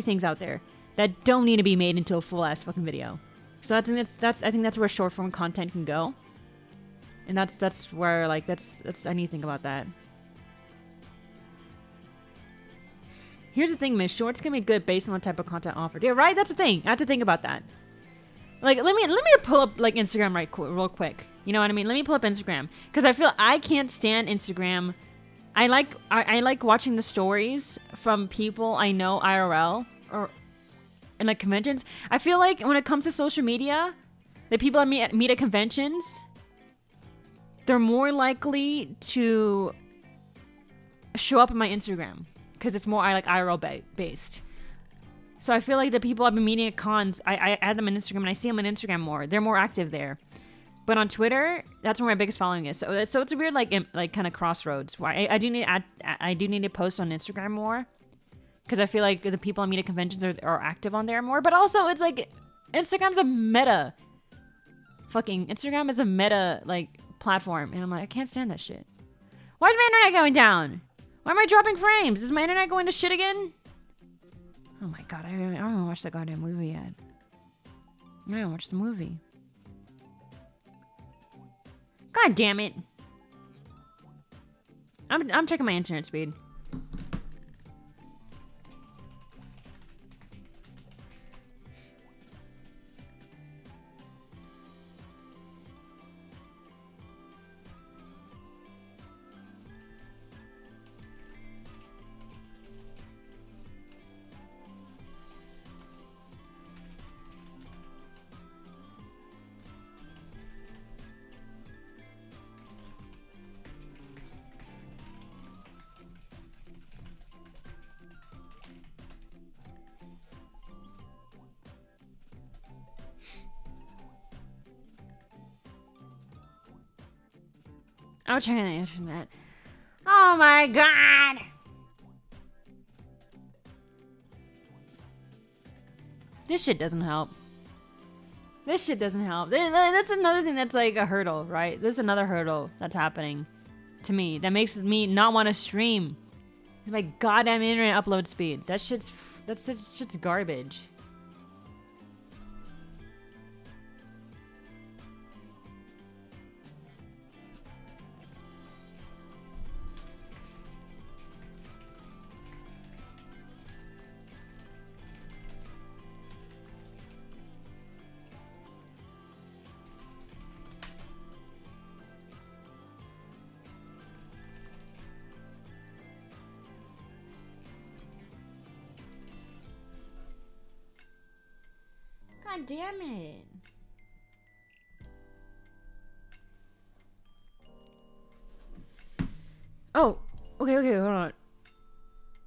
things out there that don't need to be made into a full ass fucking video. So I think that's where short form content can go, and that's where, like, that's I need to think about that. Here's the thing, Miss. Shorts can be good based on the type of content offered. Yeah, right? That's the thing. I have to think about that. Like, let me pull up, like, Instagram real quick. You know what I mean? Let me pull up Instagram. Because I feel I can't stand Instagram. I like watching the stories from people I know IRL or in, like, conventions. I feel like when it comes to social media, the people I meet at conventions, they're more likely to show up in my Instagram. Because it's more like IRL based. So I feel like the people I've been meeting at cons, I add them on Instagram and I see them on Instagram more. They're more active there. But on Twitter, that's where my biggest following is. So it's a weird, like kind of crossroads. Why I do need to post on Instagram more, because I feel like the people I meet at conventions are active on there more. But also, it's like Instagram is a meta like platform, and I'm like, I can't stand that shit. Why is my internet going down? Why am I dropping frames? Is my internet going to shit again? Oh my god, I haven't watched that goddamn movie yet. I haven't watched the movie. God damn it. I'm checking my internet speed. I'm checking the internet. Oh my god! This shit doesn't help. That's another thing that's like a hurdle, right? There's another hurdle that's happening to me that makes me not want to stream. It's my goddamn internet upload speed. That shit's garbage. God damn it. Oh, okay, hold on.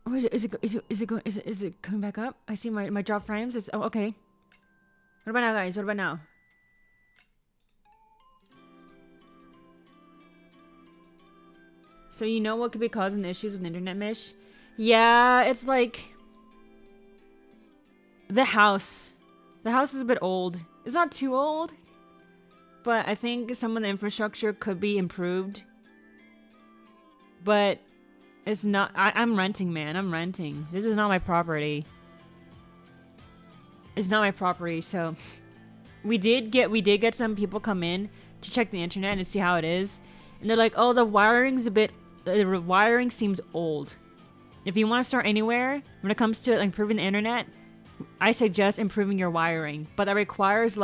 Oh, is it coming back up? I see my drop frames. It's okay. What about now, guys? What about now? So you know what could be causing issues with internet mesh? Yeah, it's like the house. The house is a bit old. It's not too old, but I think some of the infrastructure could be improved. But it's not. I'm renting, man. I'm renting. This is not my property. It's not my property. So we did get some people come in to check the internet and see how it is, and they're like, "Oh, the wiring's a bit. The wiring seems old. If you want to start anywhere when it comes to like, improving the internet, I suggest improving your wiring. But that requires so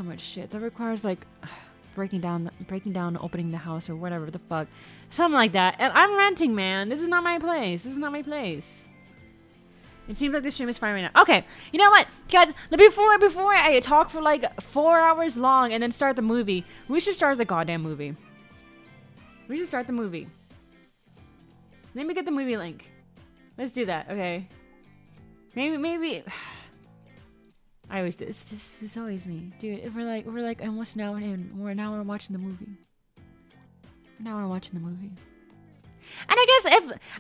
much shit. That requires like." breaking down, opening the house or whatever the fuck, something like that. And I'm renting, man. This is not my place. This is not my place. It seems like the stream is fine right now. Okay, you know what, guys? Before I talk for like 4 hours long and then start the movie, we should start the goddamn movie. We should start the movie. Let me get the movie link. Let's do that. Okay. Maybe. I always do. It's always me, dude. If we're like almost an hour in, we're watching the movie. Now we're watching the movie. And I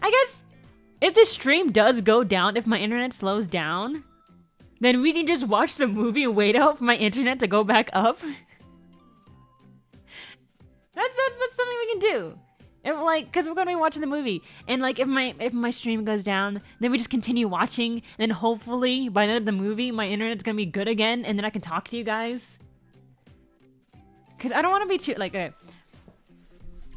guess if the stream does go down, if my internet slows down, then we can just watch the movie and wait out for my internet to go back up. That's something we can do. If, like, cause we're gonna be watching the movie, and like if my stream goes down, then we just continue watching, and then hopefully by the end of the movie, my internet's gonna be good again, and then I can talk to you guys. Cause I don't want to be too like.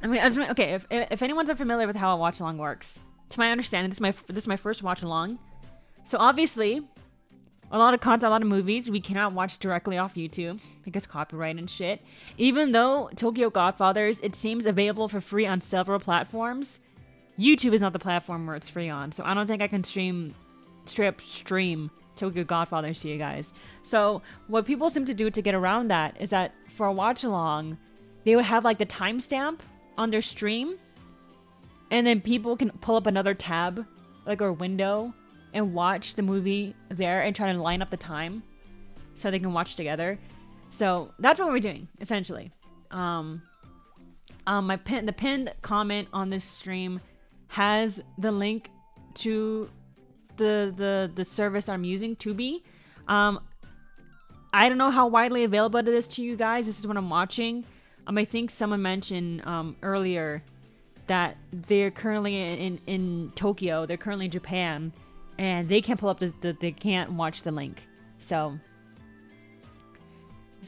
Okay, if anyone's unfamiliar with how a watch along works, to my understanding, this is my first watch along. So obviously, a lot of content, a lot of movies we cannot watch directly off YouTube because copyright and shit. Even though Tokyo Godfathers, it seems available for free on several platforms, YouTube is not the platform where it's free on. So I don't think I can straight up stream Tokyo Godfathers to you guys. So what people seem to do to get around that is that for a watch along, they would have like the timestamp on their stream, and then people can pull up another tab, like or window, and watch the movie there and try to line up the time so they can watch together. So that's what we're doing, essentially. The pinned comment on this stream has the link to the service I'm using, Tubi. I don't know how widely available it is to you guys. This is what I'm watching. I think someone mentioned earlier that they're currently in Tokyo. They're currently in Japan. And they can't pull up they can't watch the link. So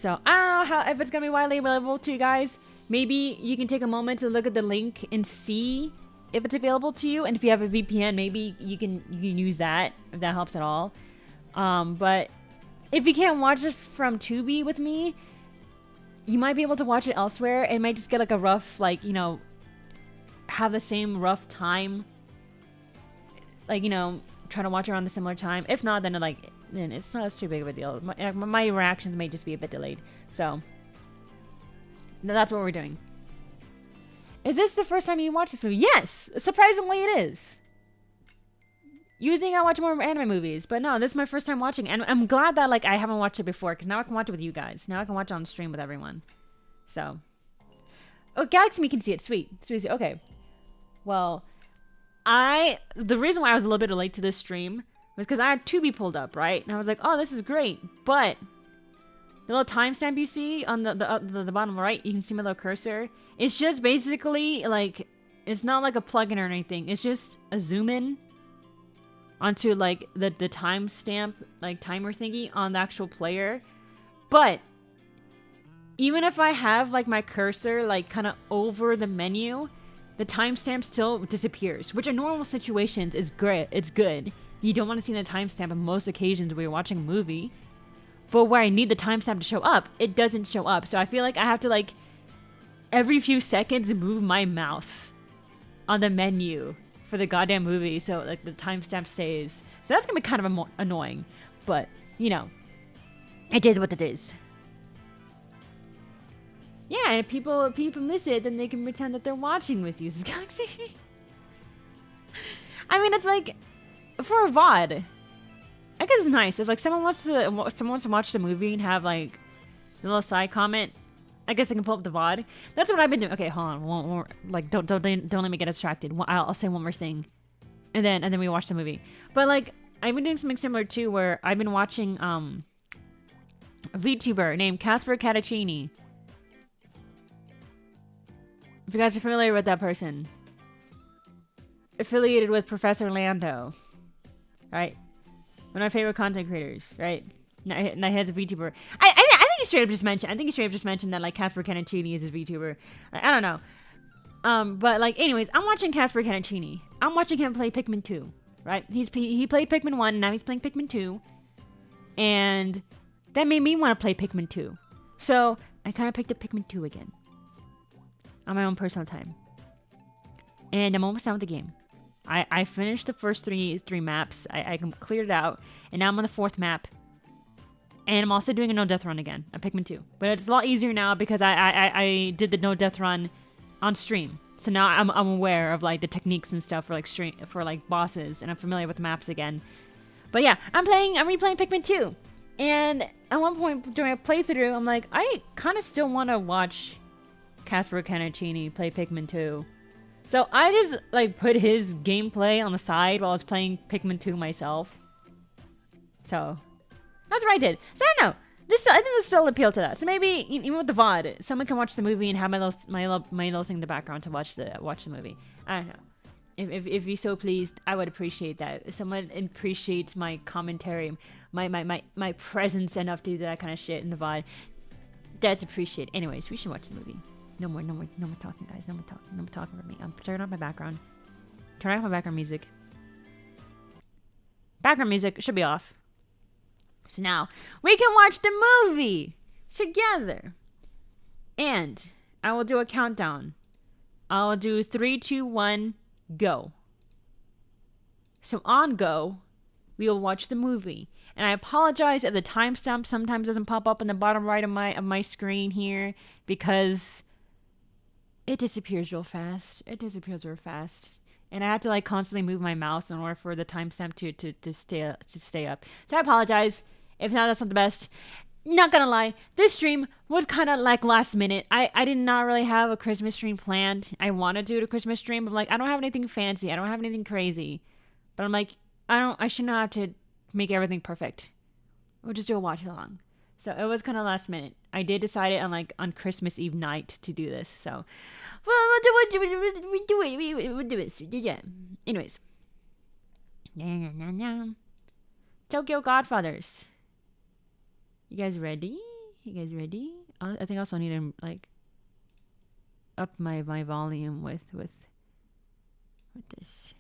I don't know if it's gonna be widely available to you guys. Maybe you can take a moment to look at the link and see if it's available to you. And if you have a VPN, maybe you can use that if that helps at all. But if you can't watch it from Tubi with me, you might be able to watch it elsewhere. It might just get like a rough, like, you know, have the same rough time. Like, you know, try to watch around the similar time. If not, then it's not too big of a deal. My reactions may just be a bit delayed. So that's what we're doing. Is this the first time you watch this movie? Yes! Surprisingly, it is. You would think I watch more anime movies, but no, this is my first time watching, and I'm glad that like I haven't watched it before, because now I can watch it with you guys. Now I can watch it on stream with everyone. So, oh, Galaxy Me can see it. Sweet. Okay. Well, the reason why I was a little bit late to this stream was because I had Tubi pulled up, right? And I was like, oh, this is great. But the little timestamp you see on the bottom right, you can see my little cursor. It's just basically like, it's not like a plugin or anything. It's just a zoom in onto like the timestamp, like timer thingy on the actual player. But even if I have like my cursor like kind of over the menu, the timestamp still disappears, which in normal situations is great. It's good. You don't want to see the timestamp on most occasions where you're watching a movie. But where I need the timestamp to show up, it doesn't show up. So I feel like I have to like every few seconds move my mouse on the menu for the goddamn movie so like the timestamp stays. So that's gonna be kind of annoying. But you know, it is what it is. Yeah, and if people miss it, then they can pretend that they're watching with you. Galaxy. I mean, it's like for a VOD. I guess it's nice if like someone wants to watch the movie and have like a little side comment. I guess I can pull up the VOD. That's what I've been doing. Okay, hold on. One more, like don't let me get distracted. I'll say one more thing, and then we watch the movie. But like I've been doing something similar too, where I've been watching a VTuber named 𝗪𝗪𝗏𝗧𝗖𝗛𝗪. If you guys are familiar with that person, affiliated with Professor Lando, right? One of my favorite content creators, right? Now he has a VTuber. I think he straight up just mentioned. I think he straight up just mentioned that like 𝗪𝗪𝗏𝗧𝗖𝗛𝗪 is his VTuber. I don't know. But like, anyways, I'm watching 𝗪𝗪𝗏𝗧𝗖𝗛𝗪. I'm watching him play Pikmin 2, right? He played Pikmin 1, and now he's playing Pikmin 2, and that made me want to play Pikmin 2. So I kind of picked up Pikmin 2 again on my own personal time, and I'm almost done with the game. I finished the first three maps. I cleared it out, and now I'm on the 4th map. And I'm also doing a no-death run again on Pikmin 2. But it's a lot easier now because I did the no-death run on stream. So now I'm aware of like the techniques and stuff for like bosses, and I'm familiar with the maps again. But yeah, I'm replaying Pikmin 2. And at one point during a playthrough, I'm like, I kind of still want to watch 𝗪𝗪𝗏𝗧𝗖𝗛𝗪 play Pikmin 2. So I just like put his gameplay on the side while I was playing Pikmin 2 myself. So that's what I did. So I don't know. I think there's still appeal to that. So maybe even with the VOD, someone can watch the movie and have my little thing in the background to watch the movie. I don't know. If you're so pleased, I would appreciate that. If someone appreciates my commentary, my presence enough to do that kind of shit in the VOD, that's appreciated. Anyways, we should watch the movie. No more talking, guys. No more talking for me. I'm turning off my background. Turn off my background music. Background music should be off. So now we can watch the movie together. And I will do a countdown. I'll do 3, 2, 1, go. So on go, we will watch the movie. And I apologize if the timestamp sometimes doesn't pop up in the bottom right of my screen here, because it disappears real fast. And I had to like constantly move my mouse in order for the timestamp to stay up. So I apologize if that's not the best. Not gonna lie, this stream was kind of like last minute. I did not really have a Christmas stream planned. I want to do a Christmas stream, but like I don't have anything fancy. I don't have anything crazy. But I'm like, I should not have to make everything perfect. We'll just do a watch along. So it was kind of last minute. I did decide it on Christmas Eve night to do this. So, well, we'll do it. Yeah. Anyways. Tokyo Godfathers. You guys ready? I think I also need to like up my volume with this.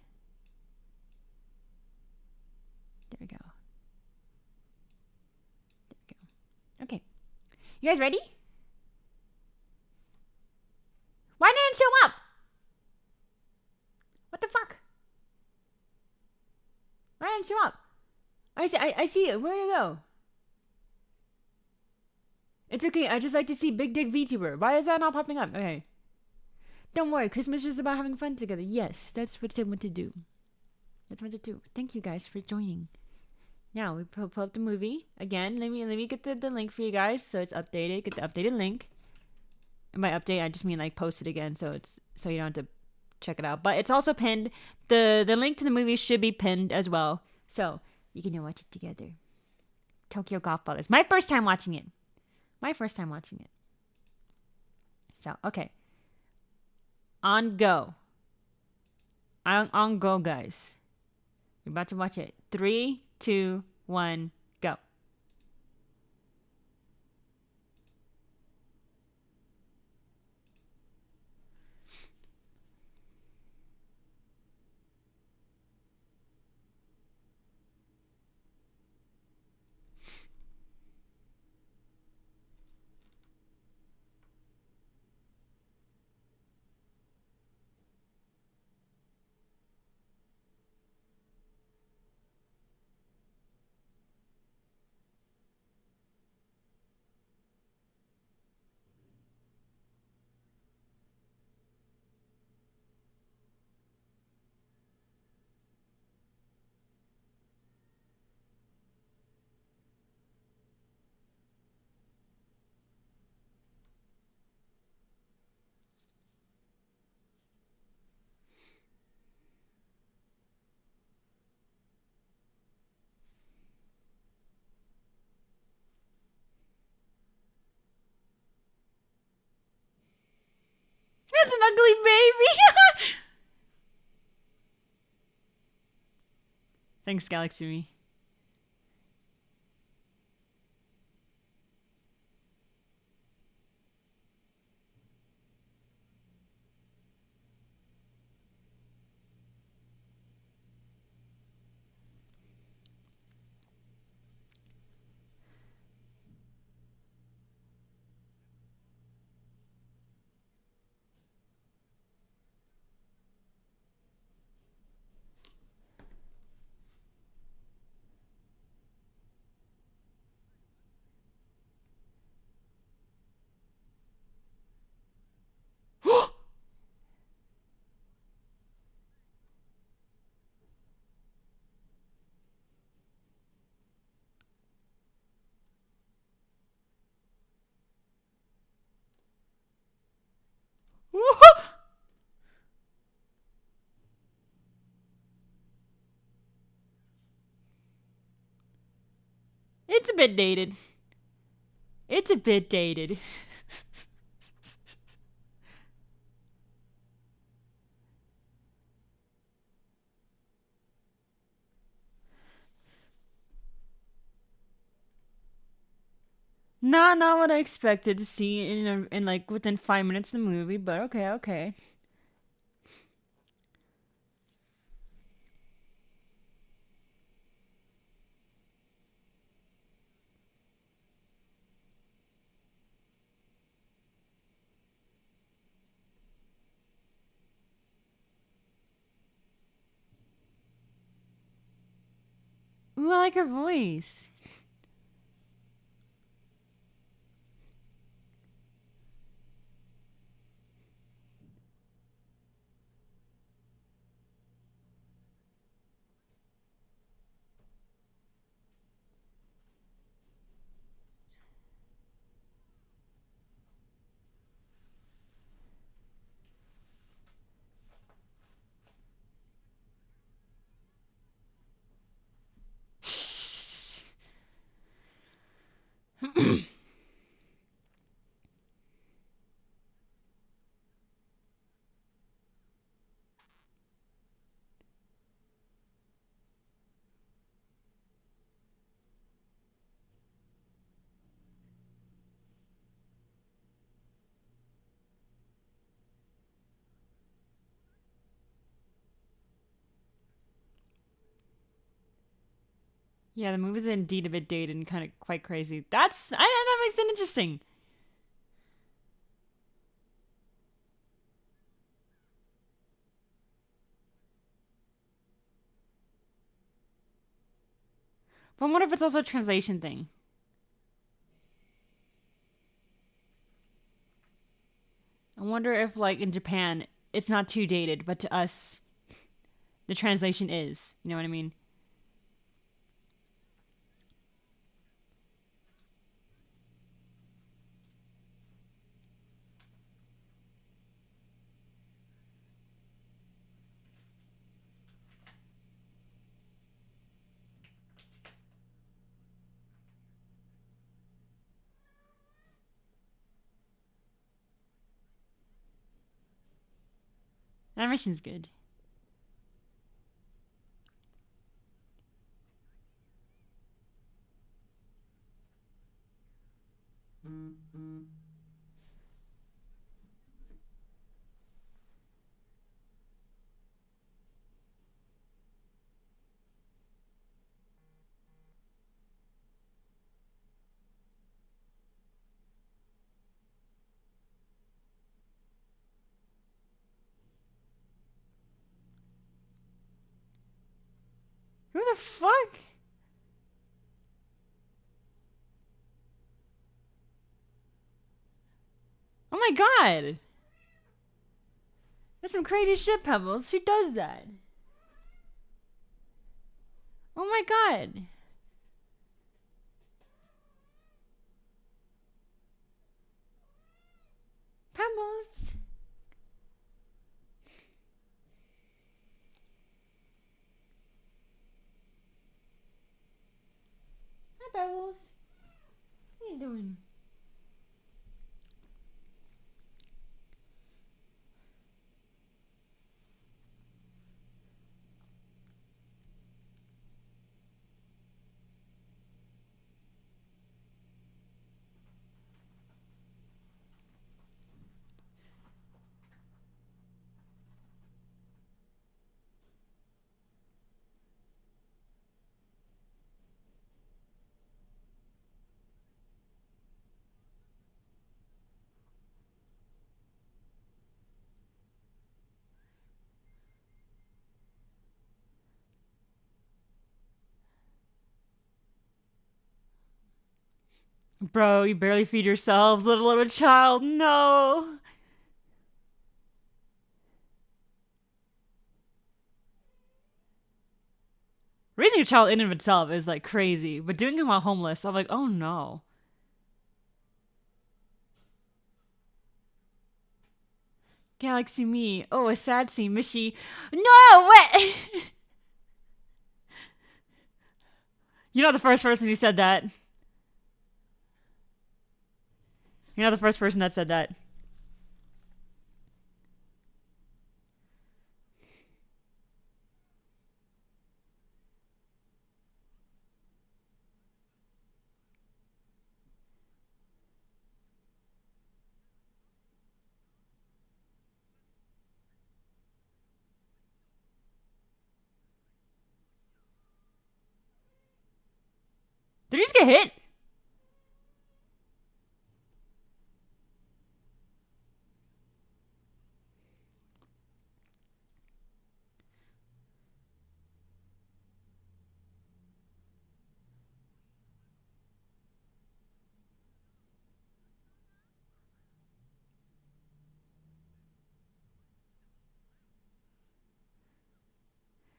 There we go. Okay. You guys ready? Why didn't it show up? What the fuck? Why didn't it show up? I see it. Where did it go? It's okay. I just like to see Big Dick VTuber. Why is that not popping up? Okay. Don't worry. Christmas is about having fun together. Yes, that's what I want to do. Thank you guys for joining. Now we pull up the movie again. Let me get the link for you guys so it's updated. Get the updated link. And by update, I just mean like post it again so you don't have to check it out. But it's also pinned. The link to the movie should be pinned as well, so you can watch it together. Tokyo Godfathers. My first time watching it. So okay. On go. On go, guys. We're about to watch it. 3, 2, 1, go. That's an ugly baby. Thanks, Galaxy Me. It's a bit dated. It's a bit dated. Not what I expected to see in like within 5 minutes of the movie, but okay. Ooh, I like her voice. Yeah, the movie's indeed a bit dated and kind of quite crazy. That makes it interesting. But I wonder if it's also a translation thing. I wonder if, like, in Japan, it's not too dated, but to us, the translation is. You know what I mean? Animation's good. Who the fuck? Oh my god! That's some crazy shit, Pebbles. Who does that? Oh my god. Pebbles. Hi, Pebbles. What are you doing? Bro, you barely feed yourselves, little child. No. Raising a child in and of itself is like crazy, but doing it while homeless, I'm like, oh no. Galaxy me. Oh, a sad scene, Mishy. No, what? You're not the first person who said that. You're not the first person that said that. Did you just get hit?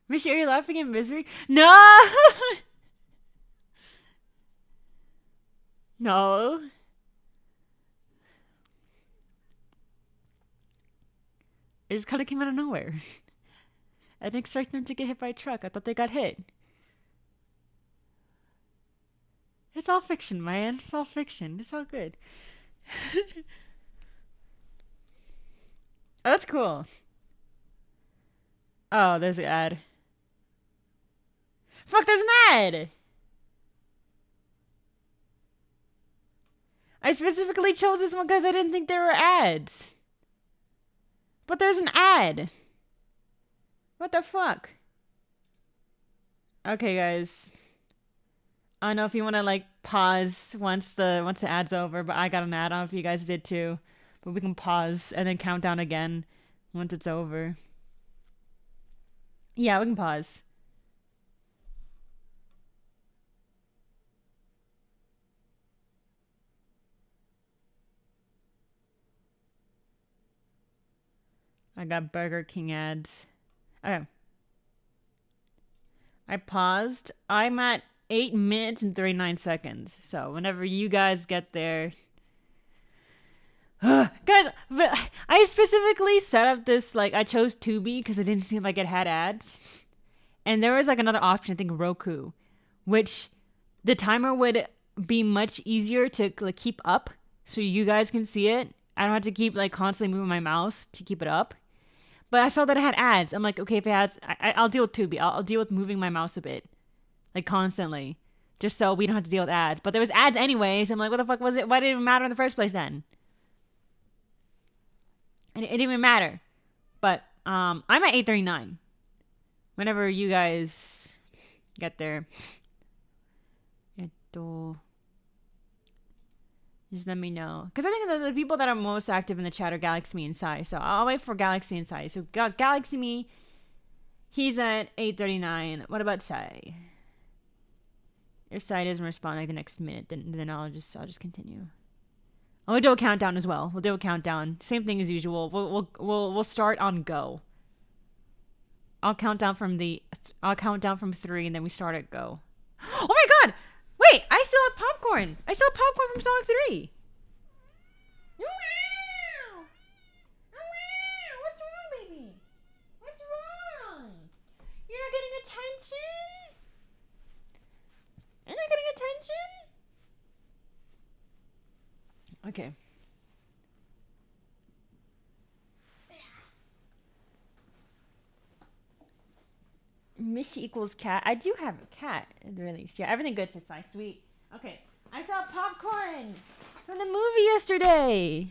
Mishy, are you laughing in misery? No! No. It just kind of came out of nowhere. I didn't expect them to get hit by a truck. I thought they got hit. It's all fiction, man. It's all fiction. It's all good. Oh, that's cool. Oh, there's an ad. Fuck, there's an ad! I specifically chose this one because I didn't think there were ads. But there's an ad. What the fuck? Okay, guys. I don't know if you want to like pause once the ad's over, but I got an ad. I don't know if you guys did too. But we can pause and then count down again once it's over. Yeah, we can pause. I got Burger King ads. Okay. I paused. I'm at 8 minutes and 39 seconds. So whenever you guys get there. Guys, but I specifically set up this, like, I chose Tubi because it didn't seem like it had ads. And there was, like, another option, I think Roku, which the timer would be much easier to, like, keep up so you guys can see it. I don't have to keep, like, constantly moving my mouse to keep it up. But I saw that it had ads. I'm like, okay, if it has, I'll deal with Tubi. I'll deal with moving my mouse a bit, like constantly, just so we don't have to deal with ads. But there was ads anyways. I'm like, what the fuck was it? Why did it even matter in the first place then? And it didn't even matter. But I'm at 8:39. Whenever you guys get there, just let me know. Because I think the people that are most active in the chat are Galaxy Me and Sai. So I'll wait for Galaxy and Sai. So Galaxy Me, he's at 8:39. What about Sai? If Sai doesn't respond like the next minute, then I'll just continue. We'll do a countdown as well. We'll do a countdown. Same thing as usual. We'll start on go. I'll count down from 3 and then we start at go. Oh my god! Wait, I still have popcorn. I still have popcorn from Sonic 3. Wow! Wow! What's wrong, baby? What's wrong? You're not getting attention? You're not getting attention? Okay. Mishy equals cat. I do have a cat, really. Yeah, everything good, sis. Sweet. Okay. I saw popcorn from the movie yesterday.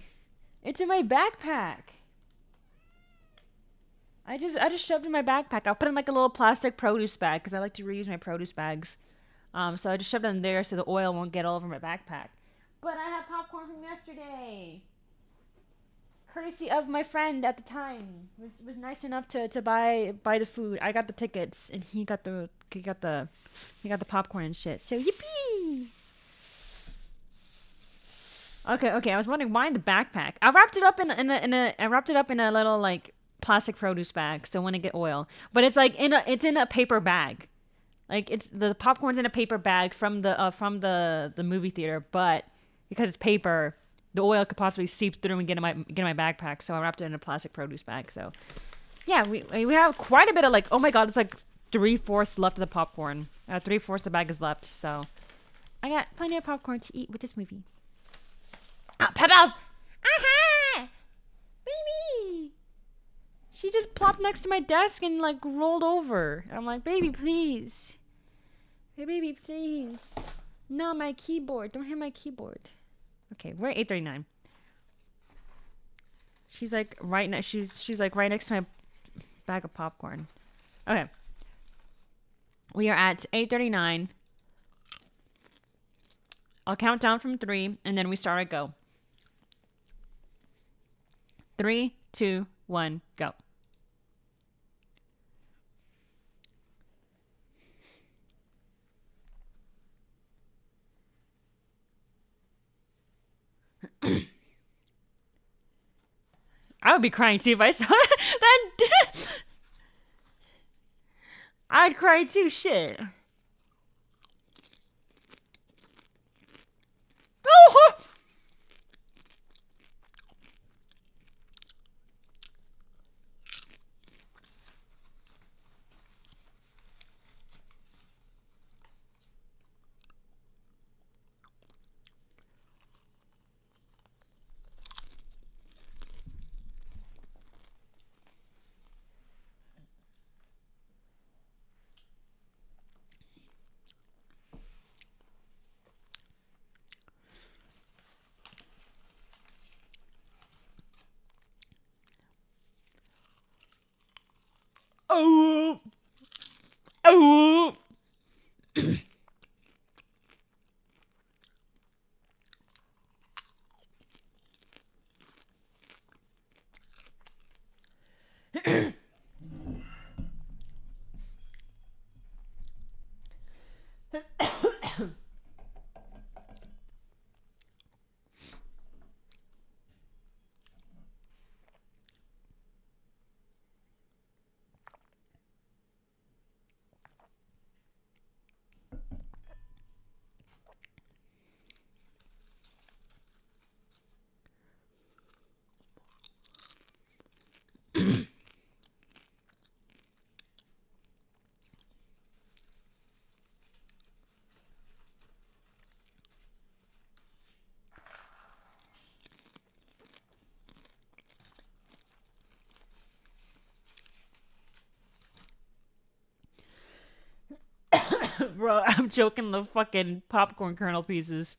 It's in my backpack. I just shoved it in my backpack. I'll put it in like a little plastic produce bag because I like to reuse my produce bags. So I just shoved it in there so the oil won't get all over my backpack. But I have popcorn from yesterday. Courtesy of my friend at the time, was nice enough to buy the food. I got the tickets and he got the popcorn and shit. So yippee! Okay. I was wondering why in the backpack. I wrapped it up I wrapped it up in a little like plastic produce bag, so when it get oil. But it's like it's in a paper bag. Like it's the popcorn's in a paper bag from the movie theater, but because it's paper, the oil could possibly seep through and get in my backpack. So I wrapped it in a plastic produce bag. So yeah, we have quite a bit of like, oh my god, it's like 3/4 left of the popcorn. 3/4 the bag is left. So I got plenty of popcorn to eat with this movie. Ah, Pebbles! Aha! Baby! She just plopped next to my desk and like rolled over. I'm like, baby, please. Hey, baby, please. No, my keyboard. Don't hit my keyboard. Okay, we're at 8:39. She's like right next. She's like right next to my bag of popcorn. Okay. We are at 8:39. I'll count down from 3, and then we start at go. 3, 2, 1, go. I would be crying too if I saw that. I'd cry too. Shit. Oh! Oh! Oh! Bro, I'm choking the fucking popcorn kernel pieces.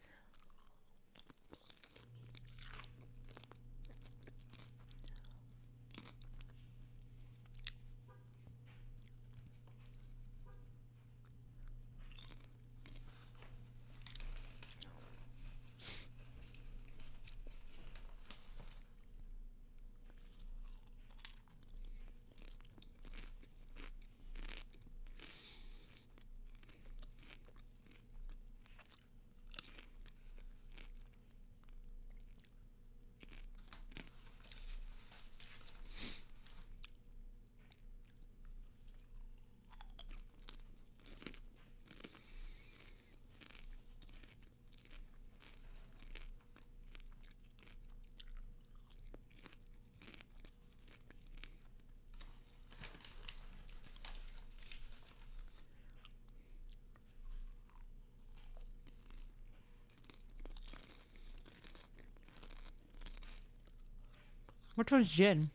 Which one's gin?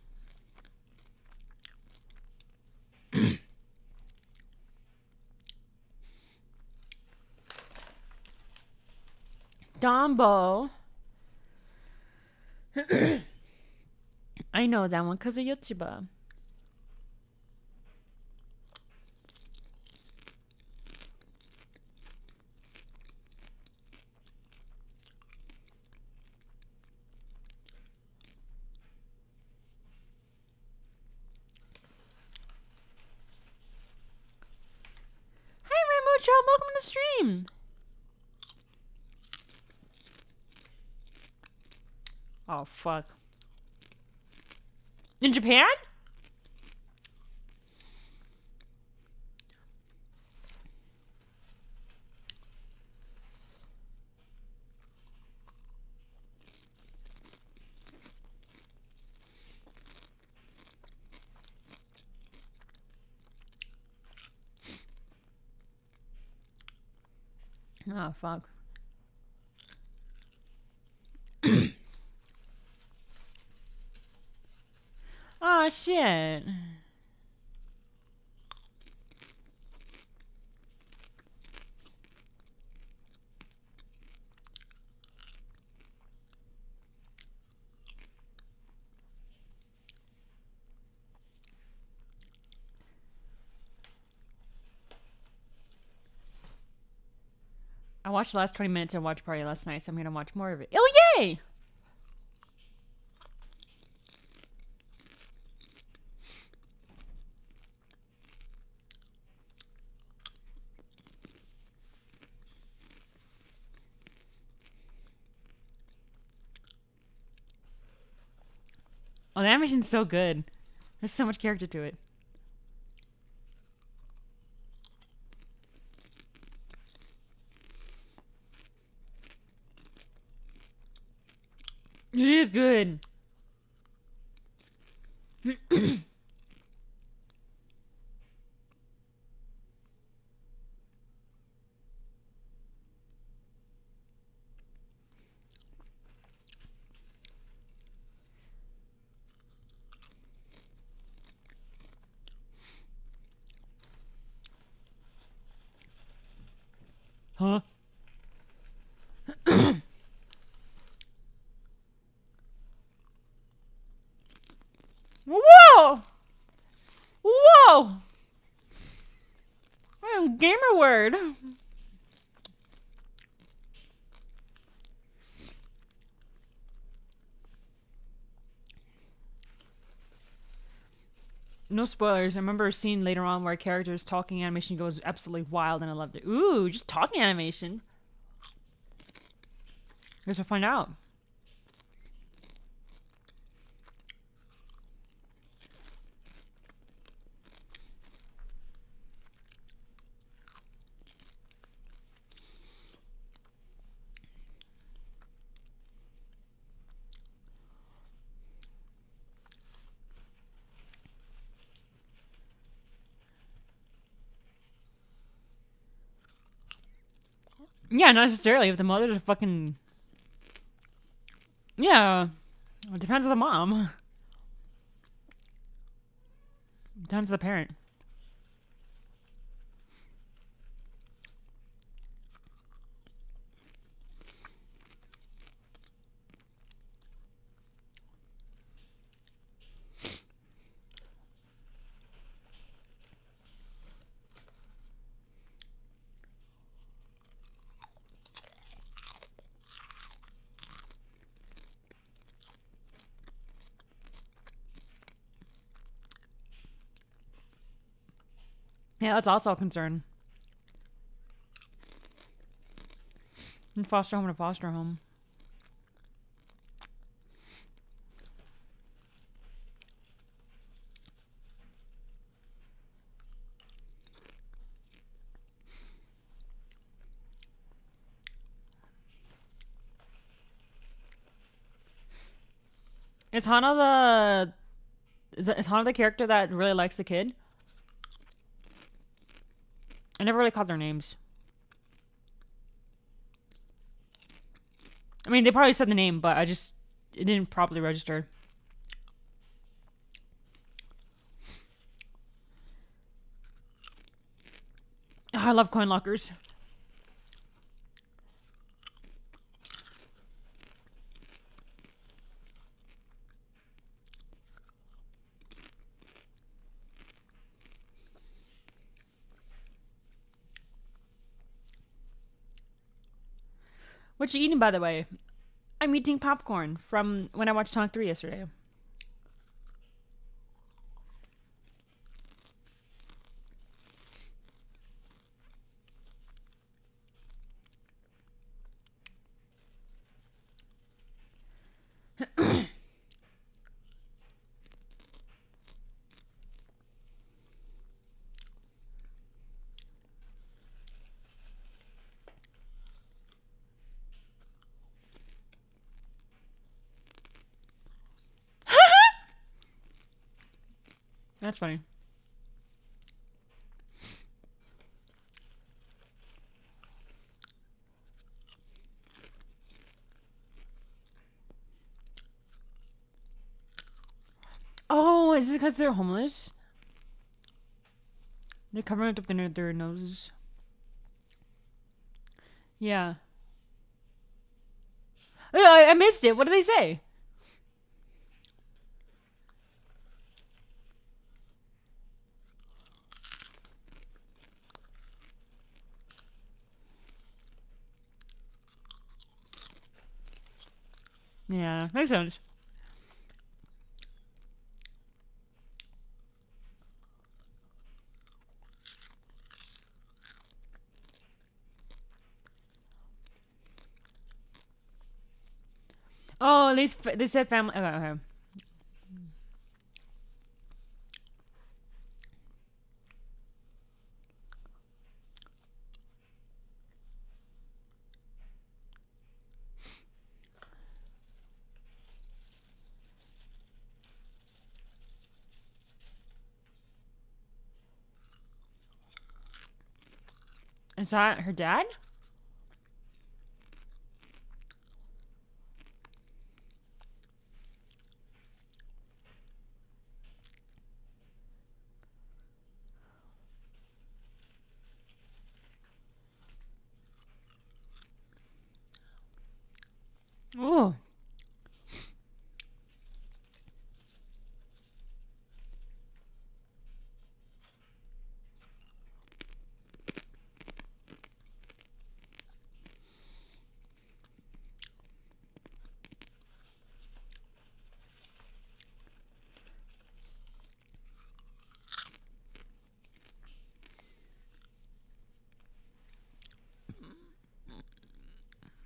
Dumbo. I know that one because of 𝗪𝗔𝗧𝗖𝗛. Hi, Ramucho. Welcome to the stream. Oh, fuck. In Japan? Oh, fuck. Oh, shit. I watched the last 20 minutes of Watch Party last night, so I'm gonna watch more of it. Oh, yay! Oh, the animation's so good. There's so much character to it. It is good. Huh? Whoa! Whoa! Gamer word. No spoilers. I remember a scene later on where a character's talking animation goes absolutely wild, and I loved it. Ooh, just talking animation. Guess we'll find out. Yeah, not necessarily. If the mother's a fucking... Yeah. It depends on the mom. Depends on the parent. Yeah, that's also a concern. In foster home to foster home. Is Hana the... Is Hana the character that really likes the kid? I never really caught their names. I mean, they probably said the name, but it didn't properly register. Oh, I love coin lockers. What you eating, by the way? I'm eating popcorn from when I watched Sonic 3 yesterday. That's funny. Oh, is it because they're homeless? They're covering up their noses. Yeah. I missed it. What did they say? Yeah, makes sense. Oh, at least they said family. Okay, okay. Is that her dad? Ooh.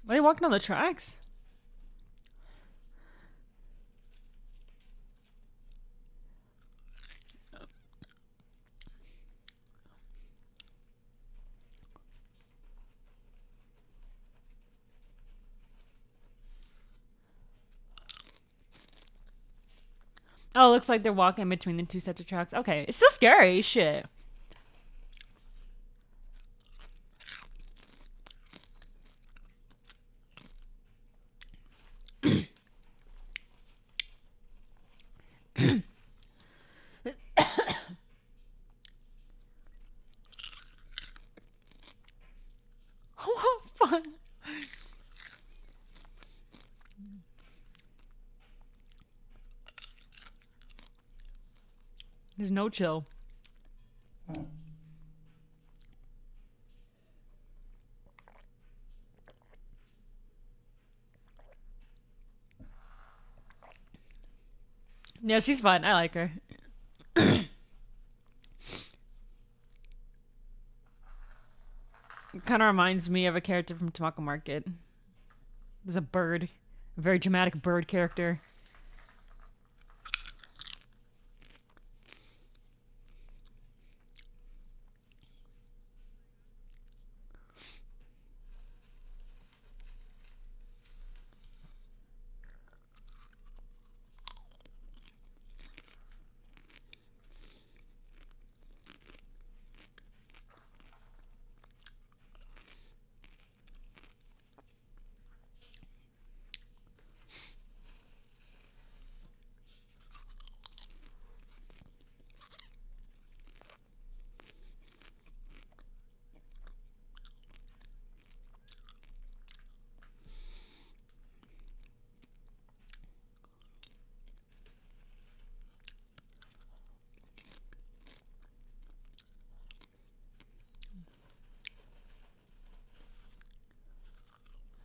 Are they walking on the tracks? Oh, it looks like they're walking between the two sets of tracks. Okay, it's so scary. Shit. Oh, fun. There's no chill. Yeah, she's fun. I like her. Kind of reminds me of a character from Tamako Market. There's a bird. A very dramatic bird character.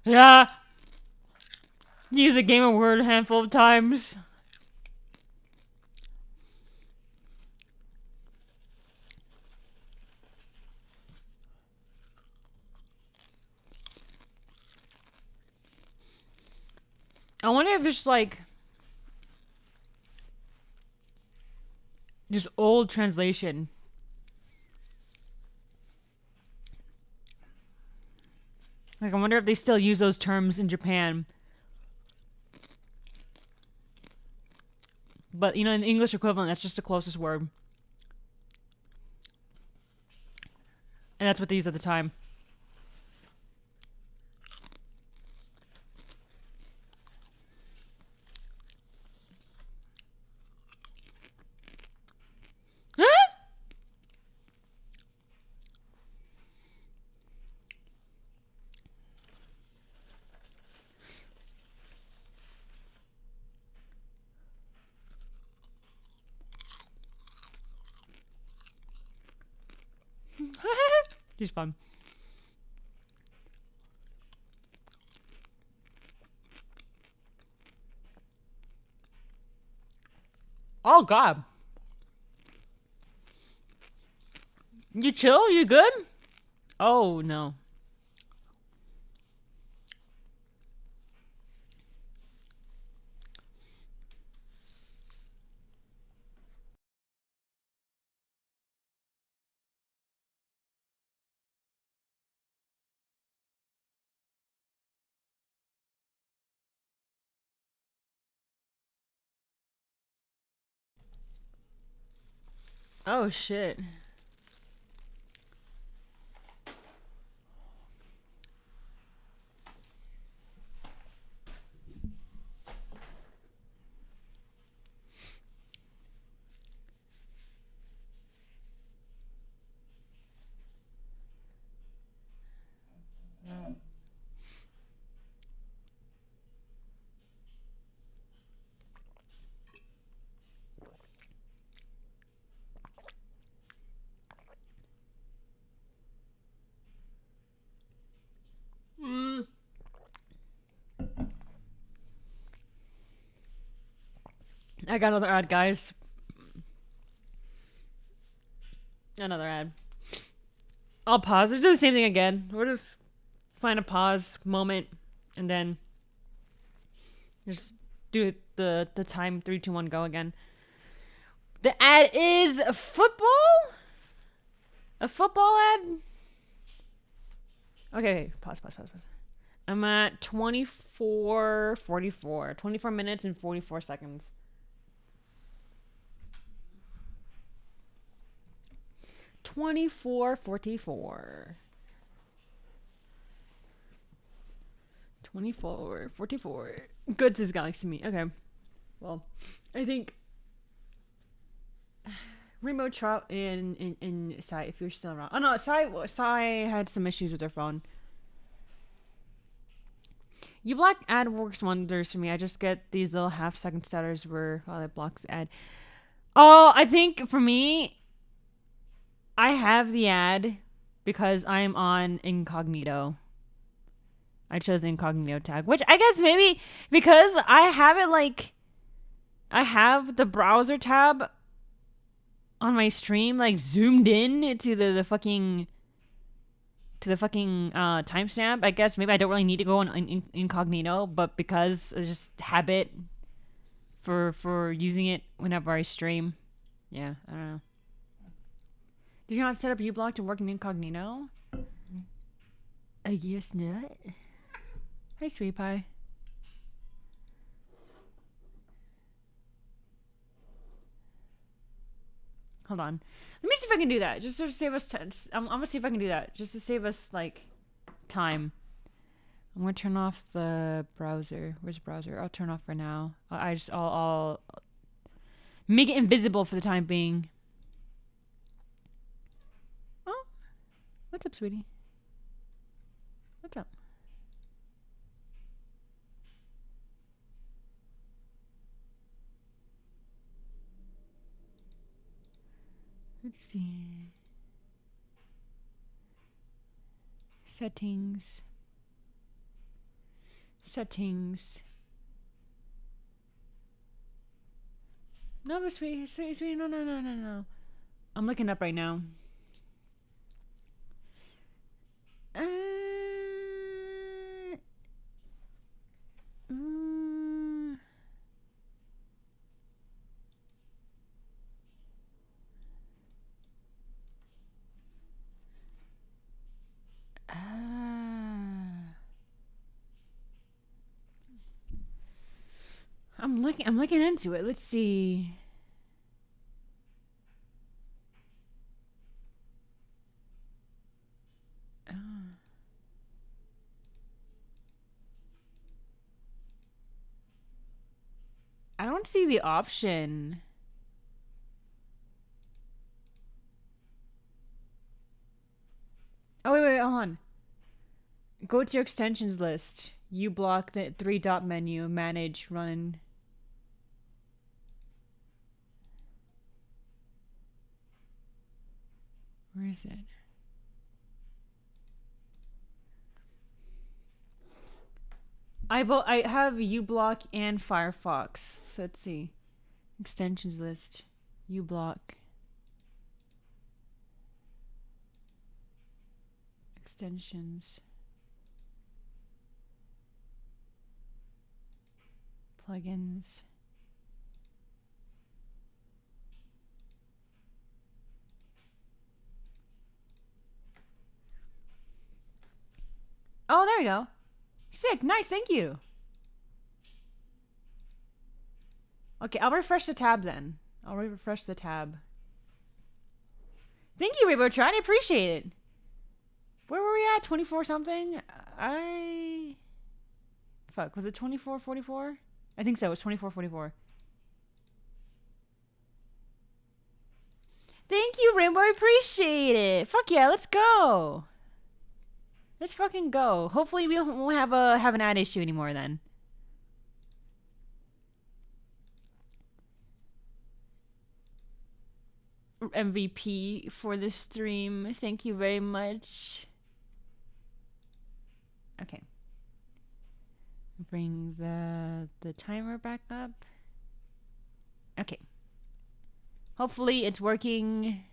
Yeah. Use a game of word a handful of times. I wonder if it's like just old translation. Like, I wonder if they still use those terms in Japan. But, you know, in the English equivalent, that's just the closest word. And that's what they used at the time. She's fun. Oh God. You chill? You good? Oh no. Oh shit. I got another ad, guys. Another ad. I'll pause. Let's do the same thing again. We'll just find a pause moment and then just do the time 3, 2, 1, go again. The ad is football? A football ad? Okay, pause. I'm at 24:44. 24 minutes and 44 seconds. 24:44. 24:44. Good to Galaxy Me. Okay. Well, I think remote trial in Sai, if you're still around. Oh no, Sai had some issues with her phone. You block ad works wonders for me. I just get these little half-second stutters while it blocks the ad. Oh, I think for me, I have the ad because I'm on incognito. I chose incognito tag, which I guess maybe because I have it like, I have the browser tab on my stream like zoomed in to the fucking timestamp. I guess maybe I don't really need to go on incognito, but because it's just habit for using it whenever I stream. Yeah, I don't know. Did you not set up uBlock to work in incognito? I guess not. Hi, Sweet Pie. Hold on. Let me see if I can do that. Just to save us time. I'm gonna see if I can do that. Just to save us, like, time. I'm gonna turn off the browser. Where's the browser? I'll turn off for now. I'll make it invisible for the time being. Oh. What's up, sweetie? What's up? Let's see. Settings. No, but sweetie, no. I'm looking up right now. I'm looking into it. Let's see. see the option. Oh, wait, hold on. Go to your extensions list. You block the 3-dot menu, manage, run. Where is it? I have uBlock and Firefox. So let's see. Extensions list. uBlock. Extensions. Plugins. Oh, there you go. Sick. Nice. Thank you. Okay, I'll refresh the tab then. I'll refresh the tab. Thank you, Rainbow Tron. I appreciate it. Where were we at? 24 something? Fuck, was it 24:44? I think so. It was 24:44. Thank you, Rainbow. I appreciate it. Fuck yeah, let's go. Let's fucking go. Hopefully we won't have an ad issue anymore then. MVP for the stream. Thank you very much. Okay. Bring the timer back up. Okay. Hopefully it's working.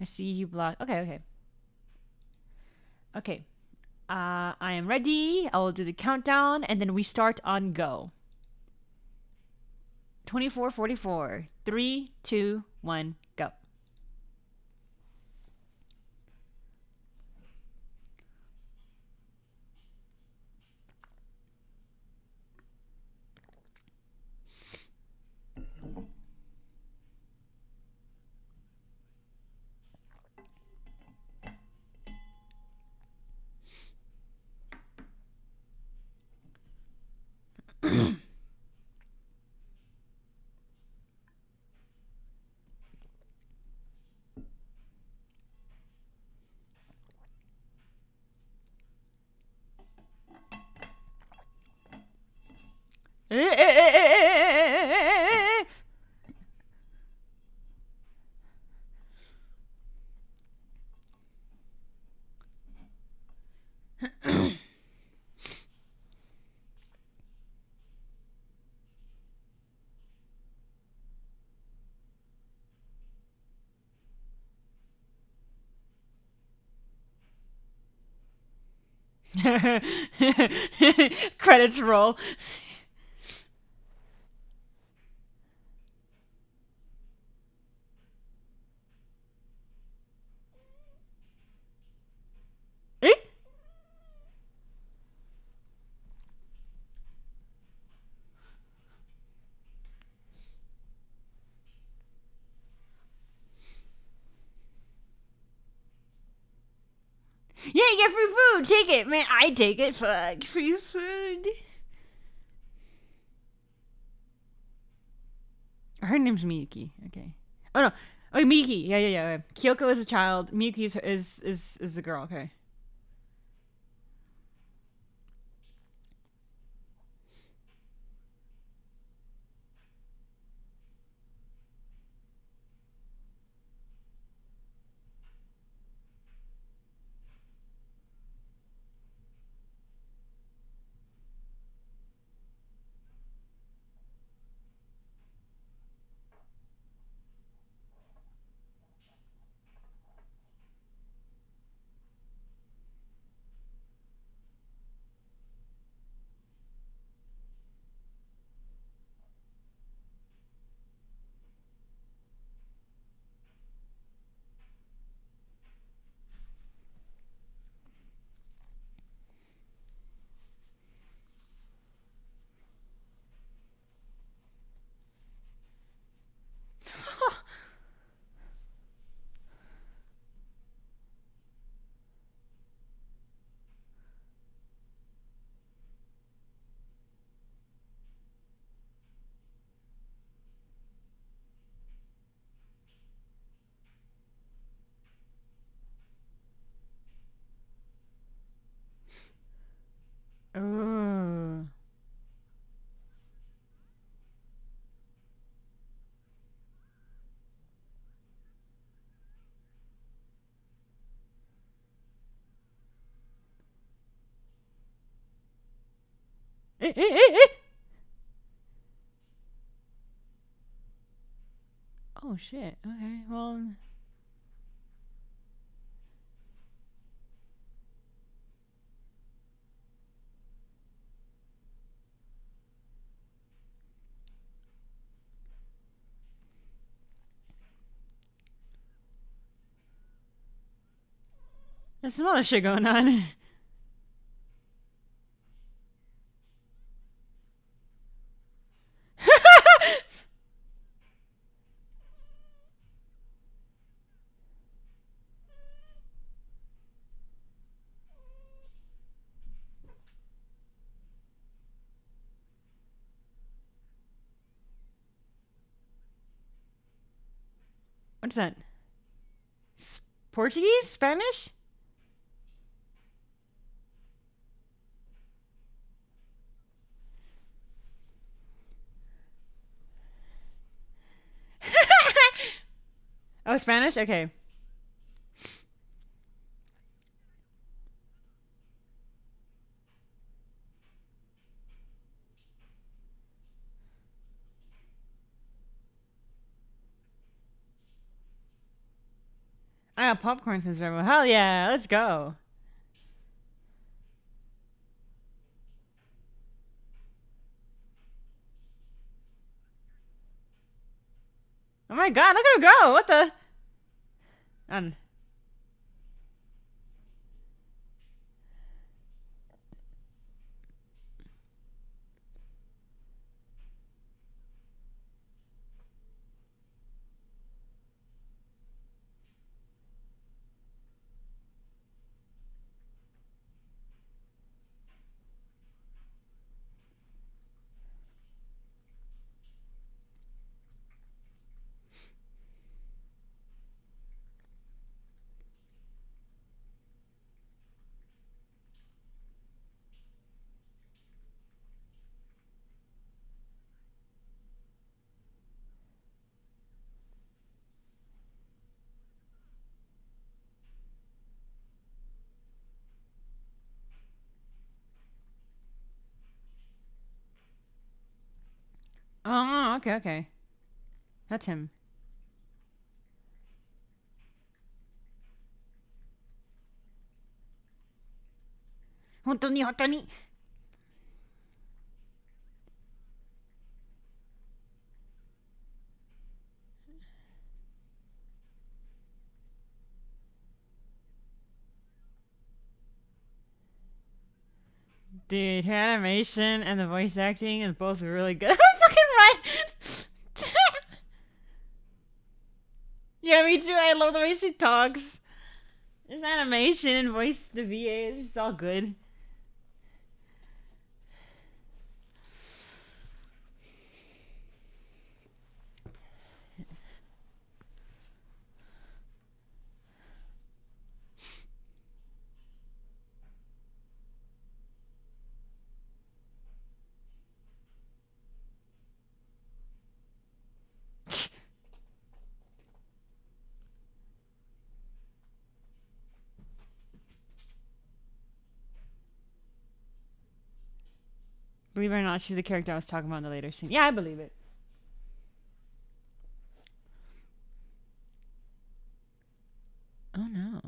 I see you block. Okay. Okay. I am ready. I will do the countdown and then we start on go. 24:44. 3, 2, 1, go. Credits roll. Eh? Yeah, you get free food. Take it, man. I take it. Fuck. Free food. Her name's Miyuki. Okay. Oh no. Oh, Miyuki. Yeah. Kyoko is a child. Miyuki is a girl. Okay. Oh shit. Okay. Well. There's some other shit going on. What's that? Portuguese? Spanish? Oh, Spanish? Okay. I got popcorn since Rebel. Hell yeah, let's go. Oh my god, look at her go! What the? Oh, okay, okay. That's him. Hotoni, hotoni. Dude, her animation and the voice acting is both really good. I'm fucking right. Yeah, me too. I love the way she talks. There's animation and voice the VA. It's all good. Believe it or not, she's the character I was talking about in the later scene. Yeah, I believe it. Oh no.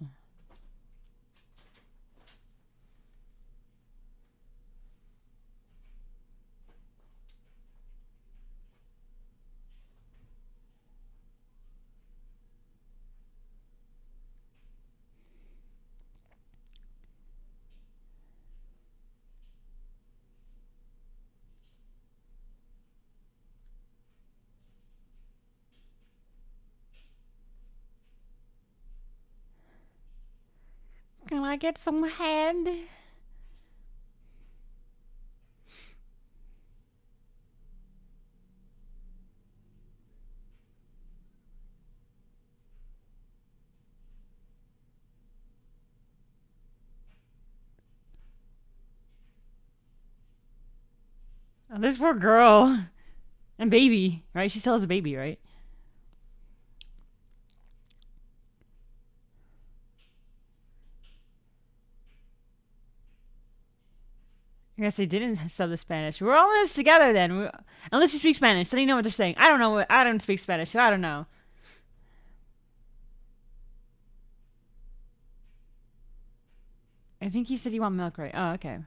Can I get some head? Oh, this poor girl. And baby, right? She still has a baby, right? guess they didn't sub the Spanish. We're all in this together then. Unless you speak Spanish, then you know what they're saying. I don't know. I don't speak Spanish, so I don't know. I think he said you want milk, right? Oh, okay.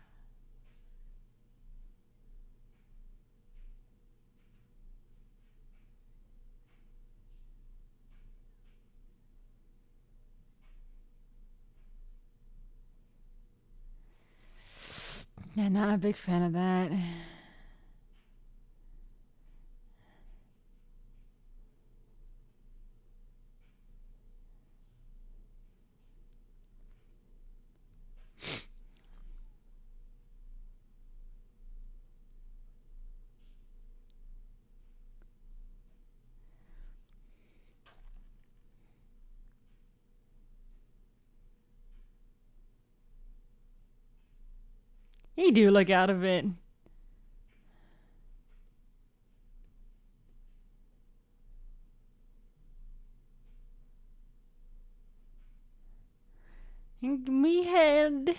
Yeah, not a big fan of that. You do look out of it. Me head.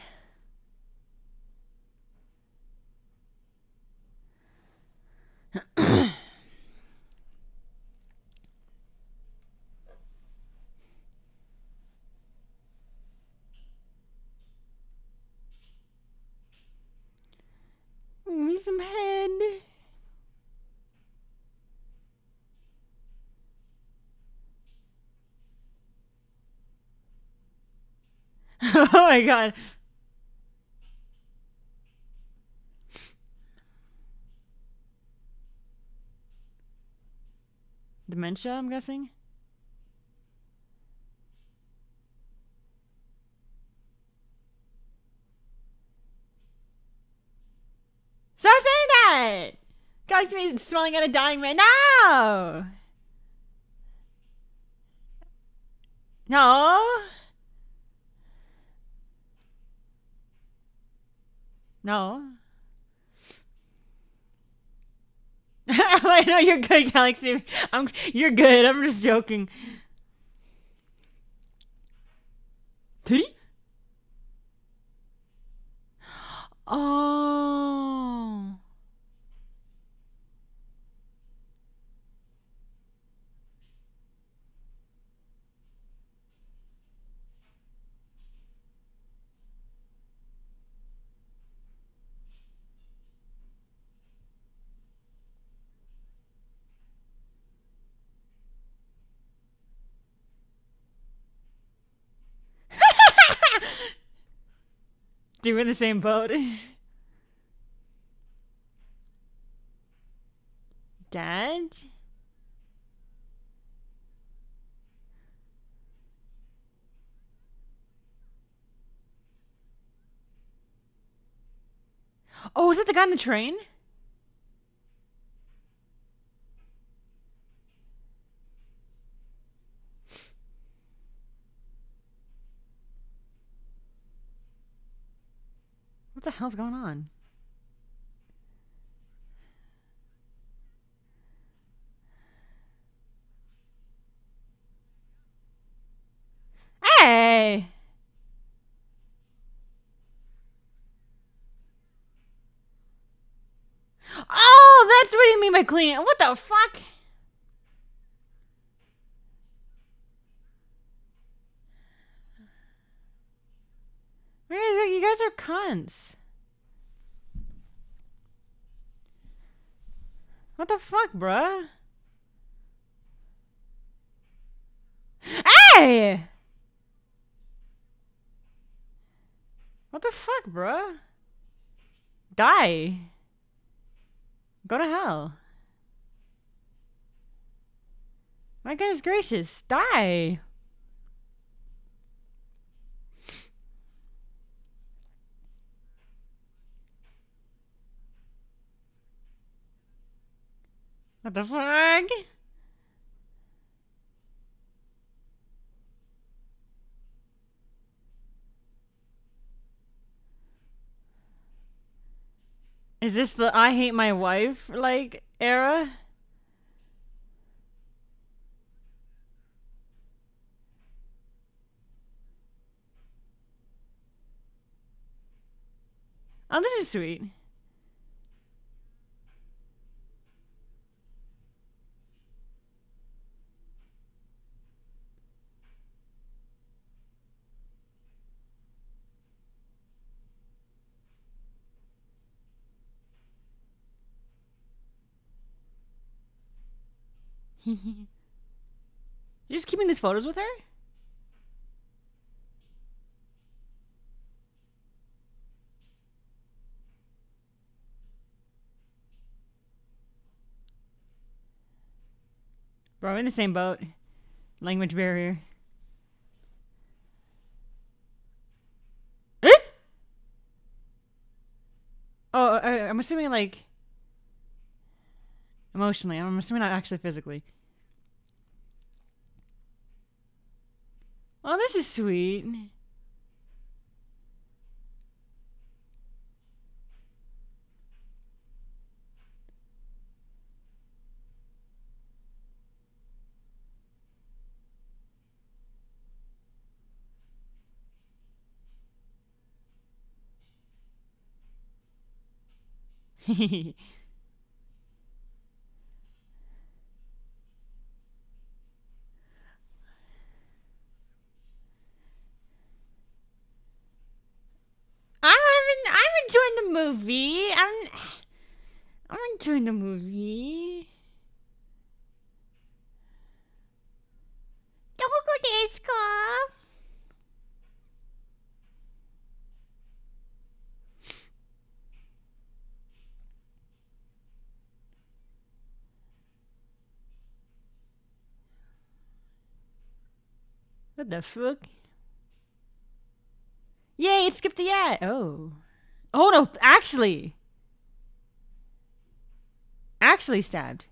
Me some head. Oh my god. Dementia, I'm guessing? Stop saying that! God, me smelling at a dying man. No! No! No. I know you're good, Galaxy. You're good. I'm just joking. Titty? Oh. Dude, we're in the same boat. Dad? Oh, is that the guy on the train? What the hell's going on? Hey! Oh, that's what you mean by clean. What the fuck? You guys are cunts. What the fuck, bruh? Hey! What the fuck, bruh? Die. Go to hell. My goodness gracious. Die. What the fuck? Is this the I hate my wife, like, era? Oh, this is sweet. You're just keeping these photos with her? Bro, we're in the same boat. Language barrier. Eh? Oh, I'm assuming like emotionally. I'm assuming not actually physically. Oh, this is sweet. I'm enjoying the movie. I'm enjoying the movie. What the fuck? Yay, it skipped the ad. Oh. Oh no, actually. Actually stabbed.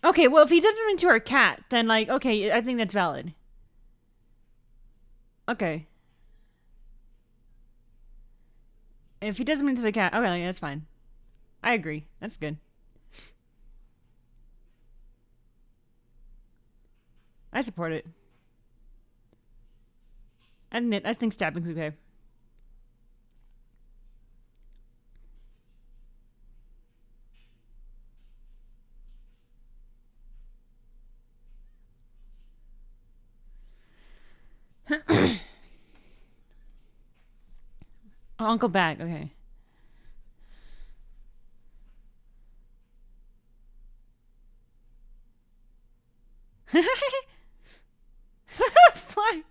Okay, well, if he does something to her cat, then, like, okay, I think that's valid. Okay. If he does something to the cat, okay, that's fine. I agree. That's good. I support it. I think stabbing's okay. Oh, Uncle Bag, okay. Fuck.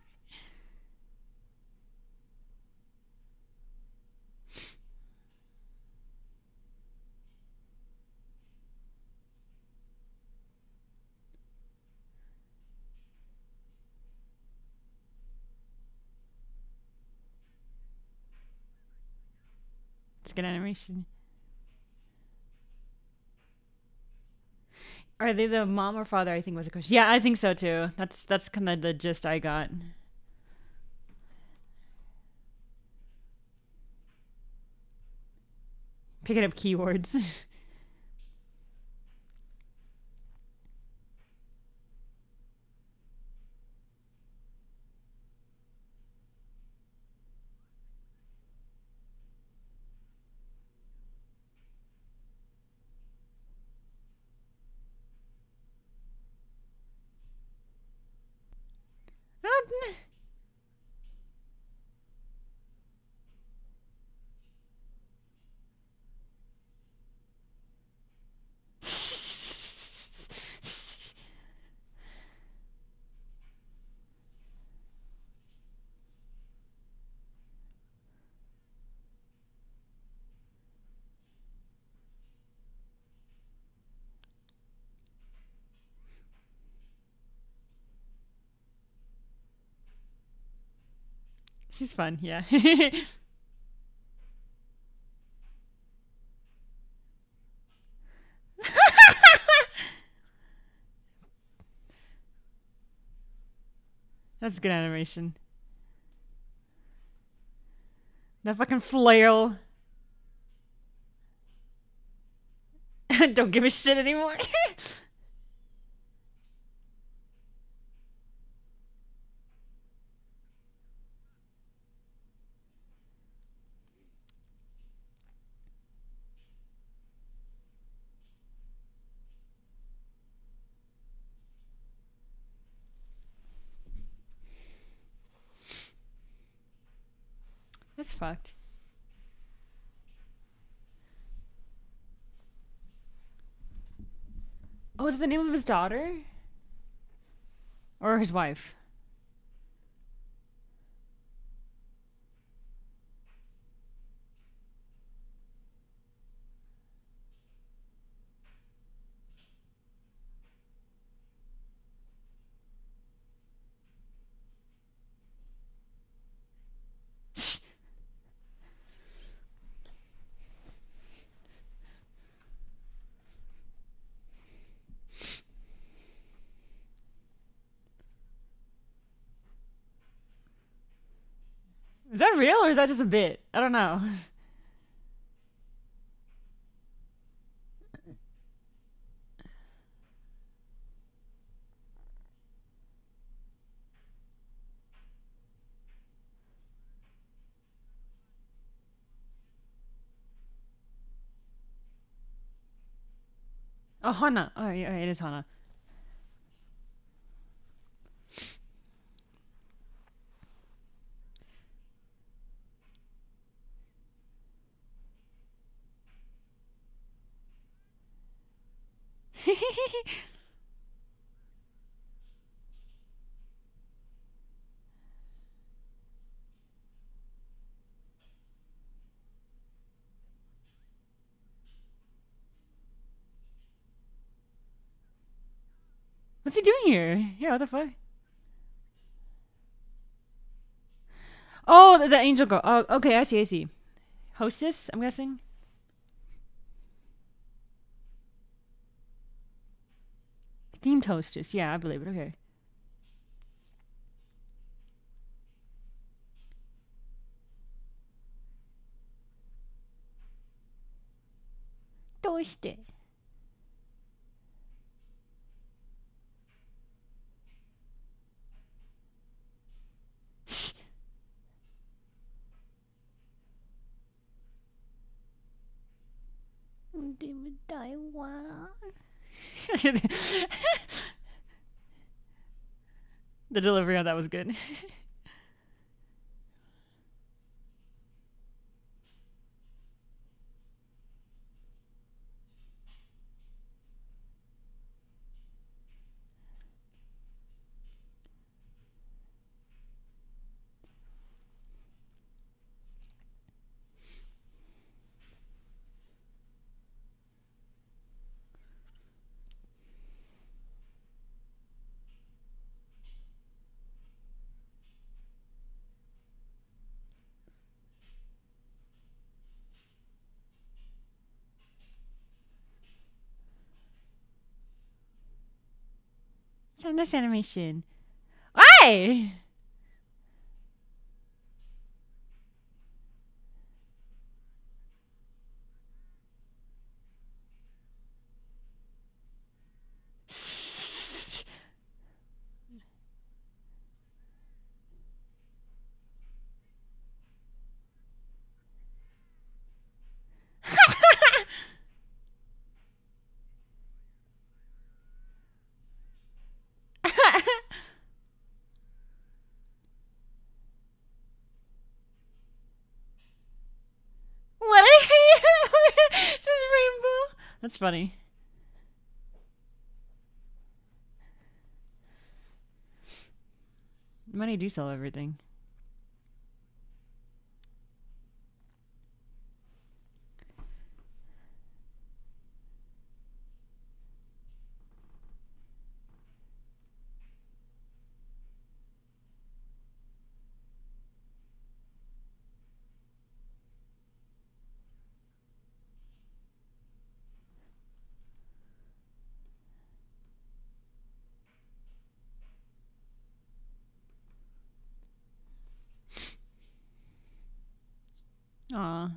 It's good animation. Are they the mom or father? I think was the question. Yeah, I think so too. That's kind of the gist I got. Picking up keywords. She's fun, yeah. That's good animation. That fucking flail. Don't give a shit anymore. That's fucked. Oh, is it the name of his daughter? Or his wife? Is that real or is that just a bit? I don't know. Oh, Hana. Oh, yeah, it is Hana. What's he doing here? Yeah, what the fuck? Oh, the angel girl. Oh, okay, I see, I see. Hostess, I'm guessing? Themed hostess. Yeah, I believe it. Okay. Toasted. The delivery on that was good. It's a nice animation. Why? What I hate this is rainbow. That's funny. Money do sell everything. Aw.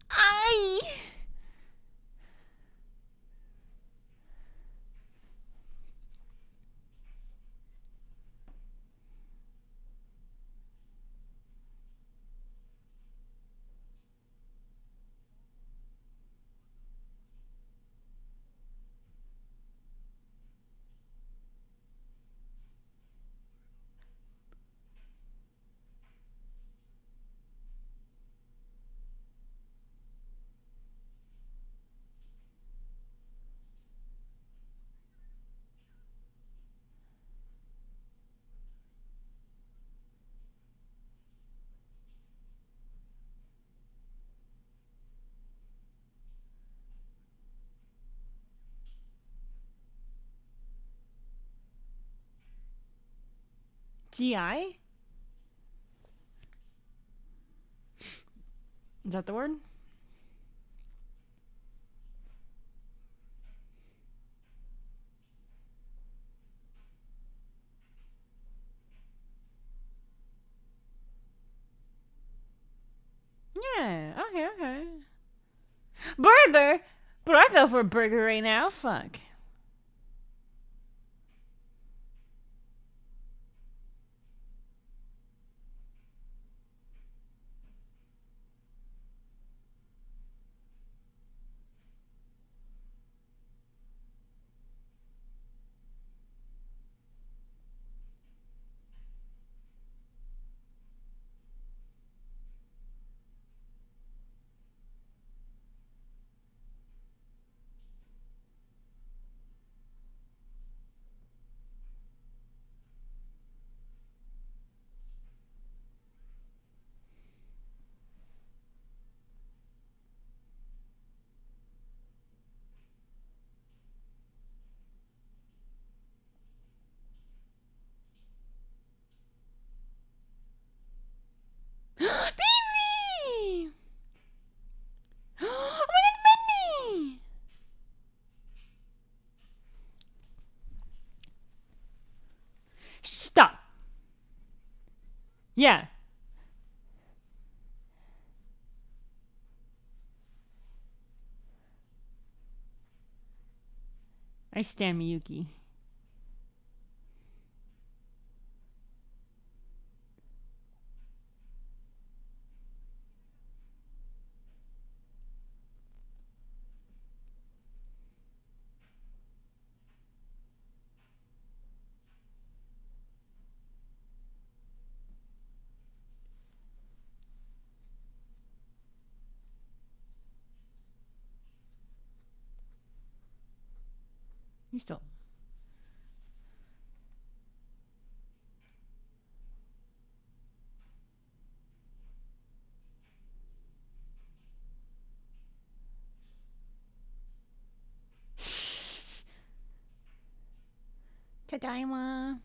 Ay! GI? Is that the word? Yeah, okay. Burger? But I go for a burger right now, fuck. Baby! Oh my god, Minnie! Stop. Yeah. I stand Miyuki. You still. Tadaima.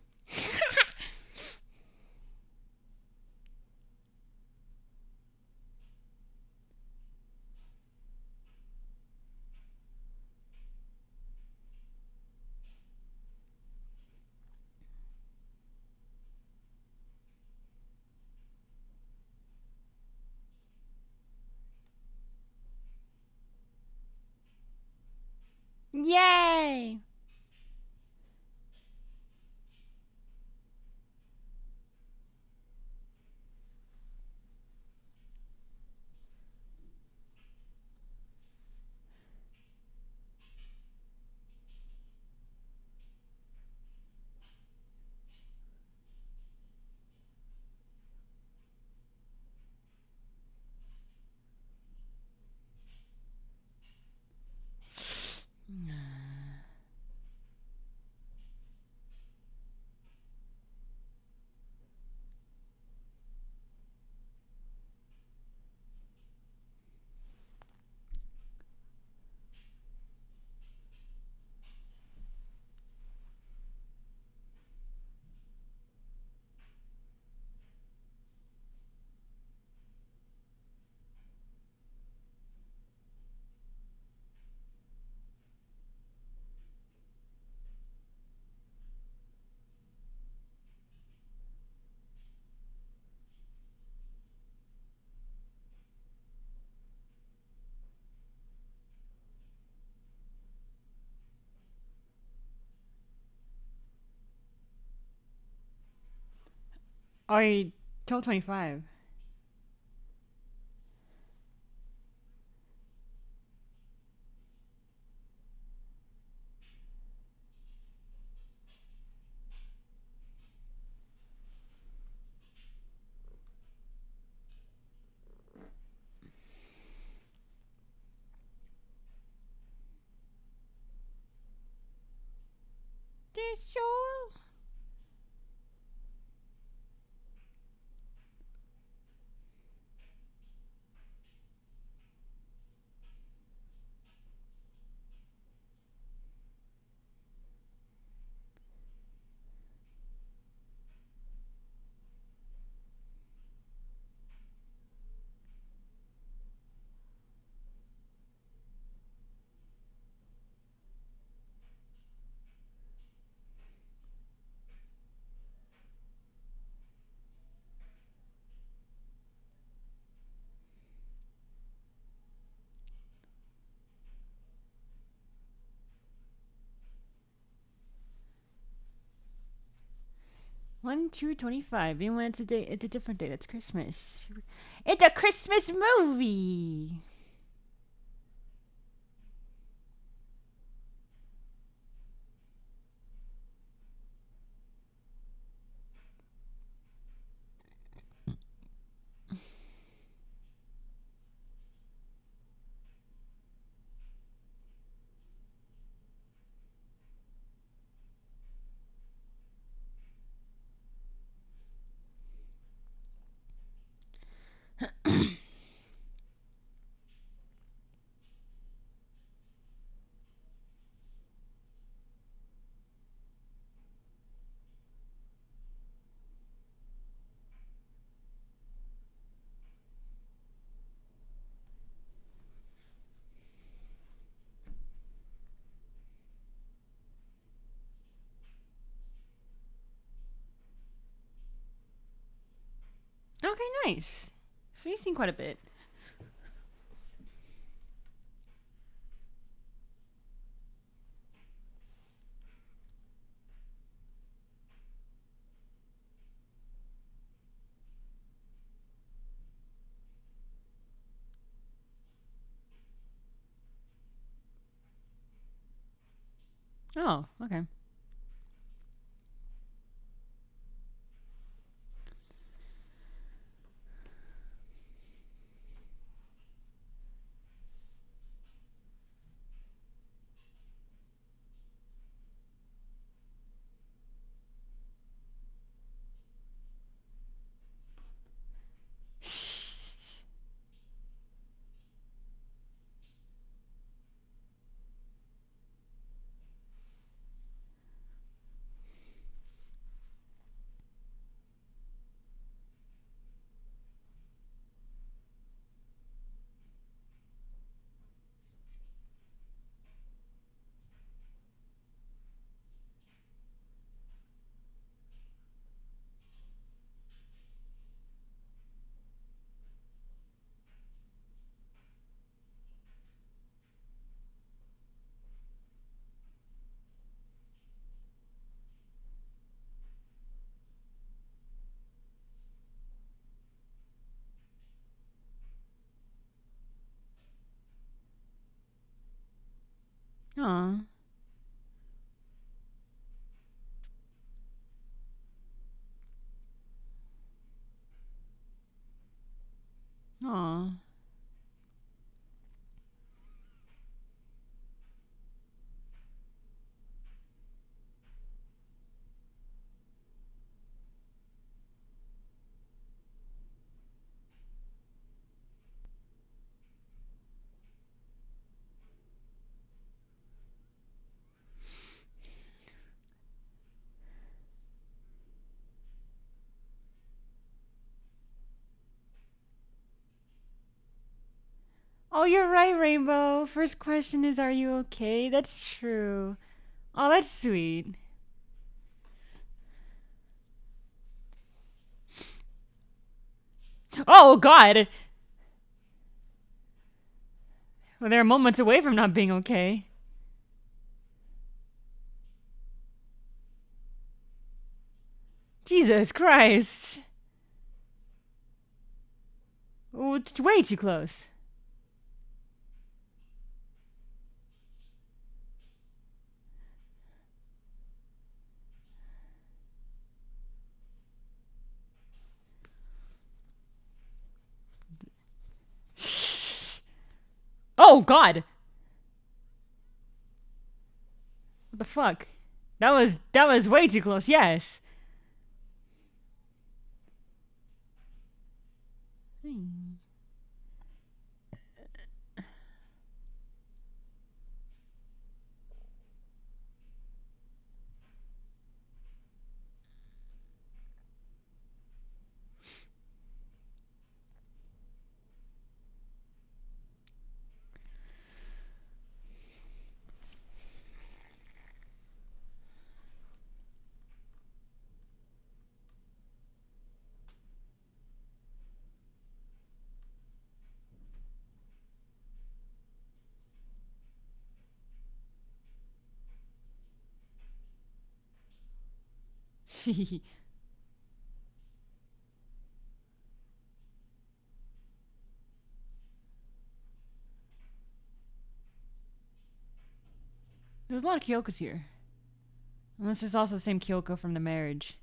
Yay! I told 25. This show? 1/2/25. Even when it's a day, it's a different day. That's Christmas. It's a Christmas movie. Okay, nice. So you've seen quite a bit. Oh, okay. Aw. Aw. Oh, you're right, Rainbow. First question is, are you okay? That's true. Oh, that's sweet. Oh, God. Well, they're moments away from not being okay. Jesus Christ. Oh, it's way too close. Oh, God. What the fuck? That was way too close. Yes. There's a lot of Kyokos here. Unless it's also the same Kyoko from the marriage.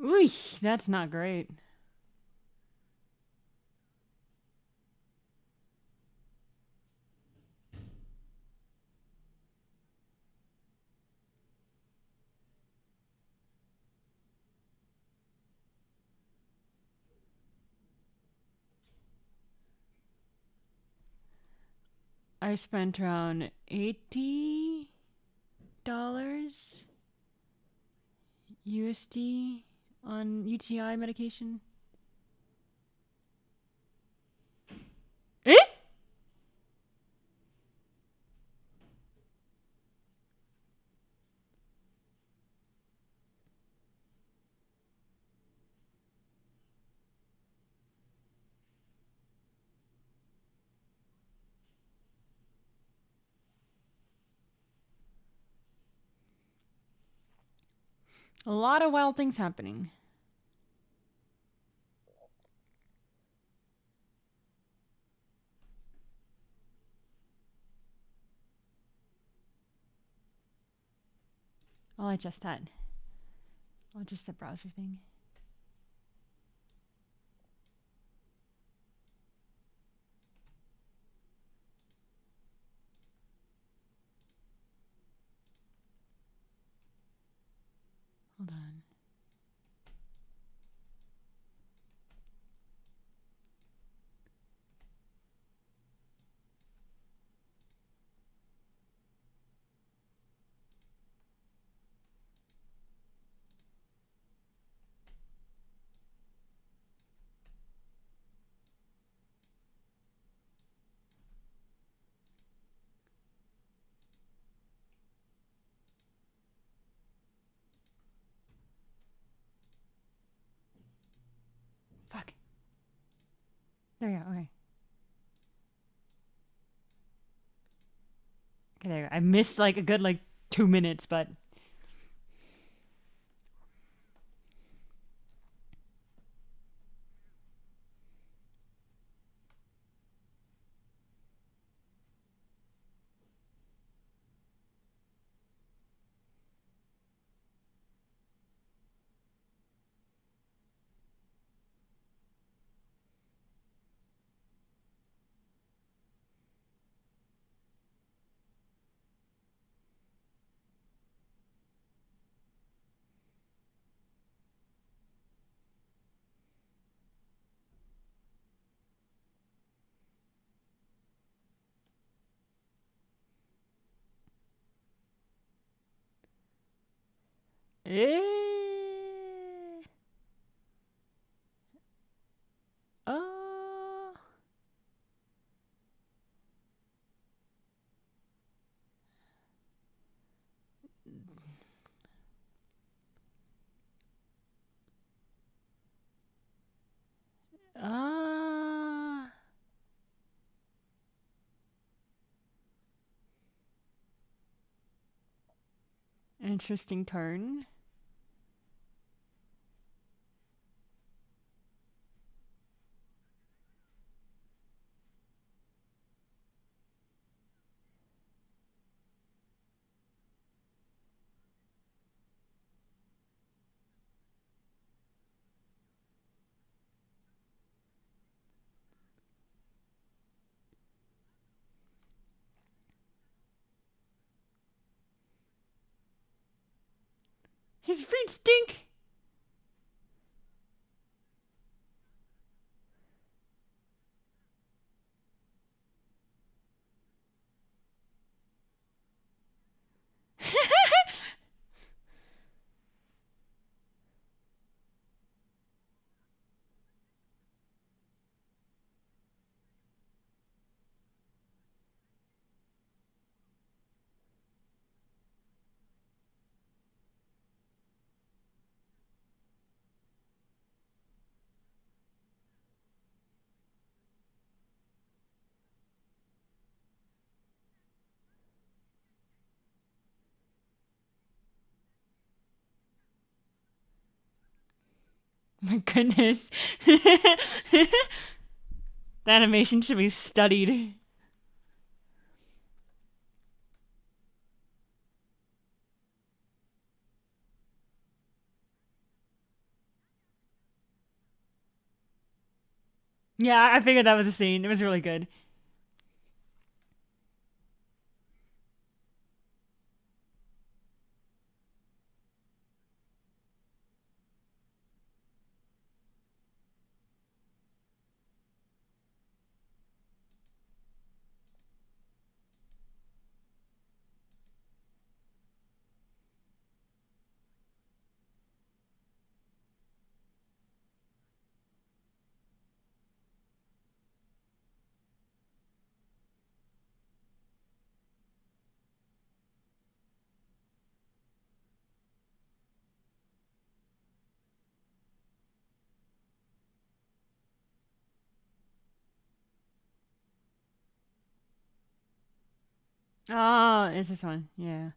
Ooh, that's not great. I spent around $80 USD on UTI medication. Eh? A lot of wild things happening. I'll adjust that. I'll adjust the browser thing. Hold on. Fuck. There you go. Okay. Okay, there you go. I missed like a good 2 minutes, but oh. Ah. Interesting turn. His feet stink. My goodness. The animation should be studied. Yeah, I figured that was a scene. It was really good. Oh, it's this one. Yeah.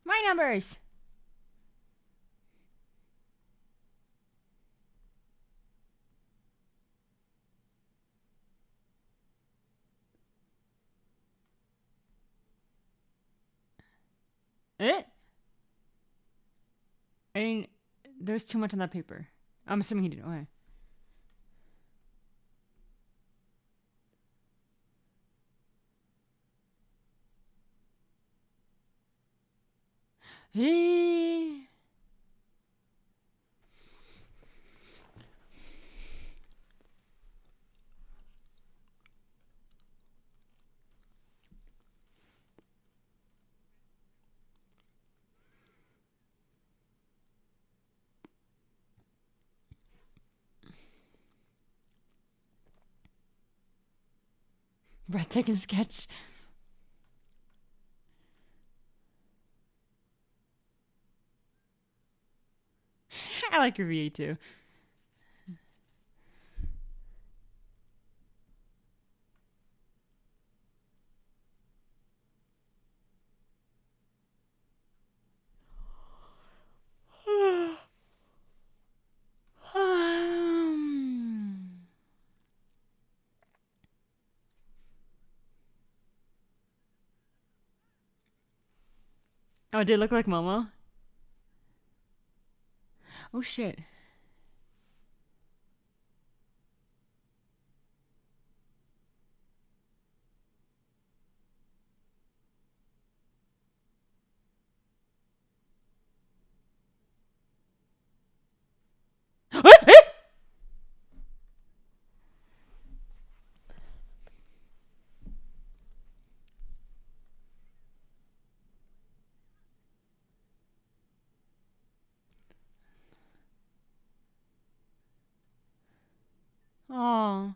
My numbers. Eh? I mean, there's too much on that paper. I'm assuming he didn't. Okay. Hey. Breathtaking sketch. I like your VA too. Oh, it did look like Momo? Oh shit. Oh.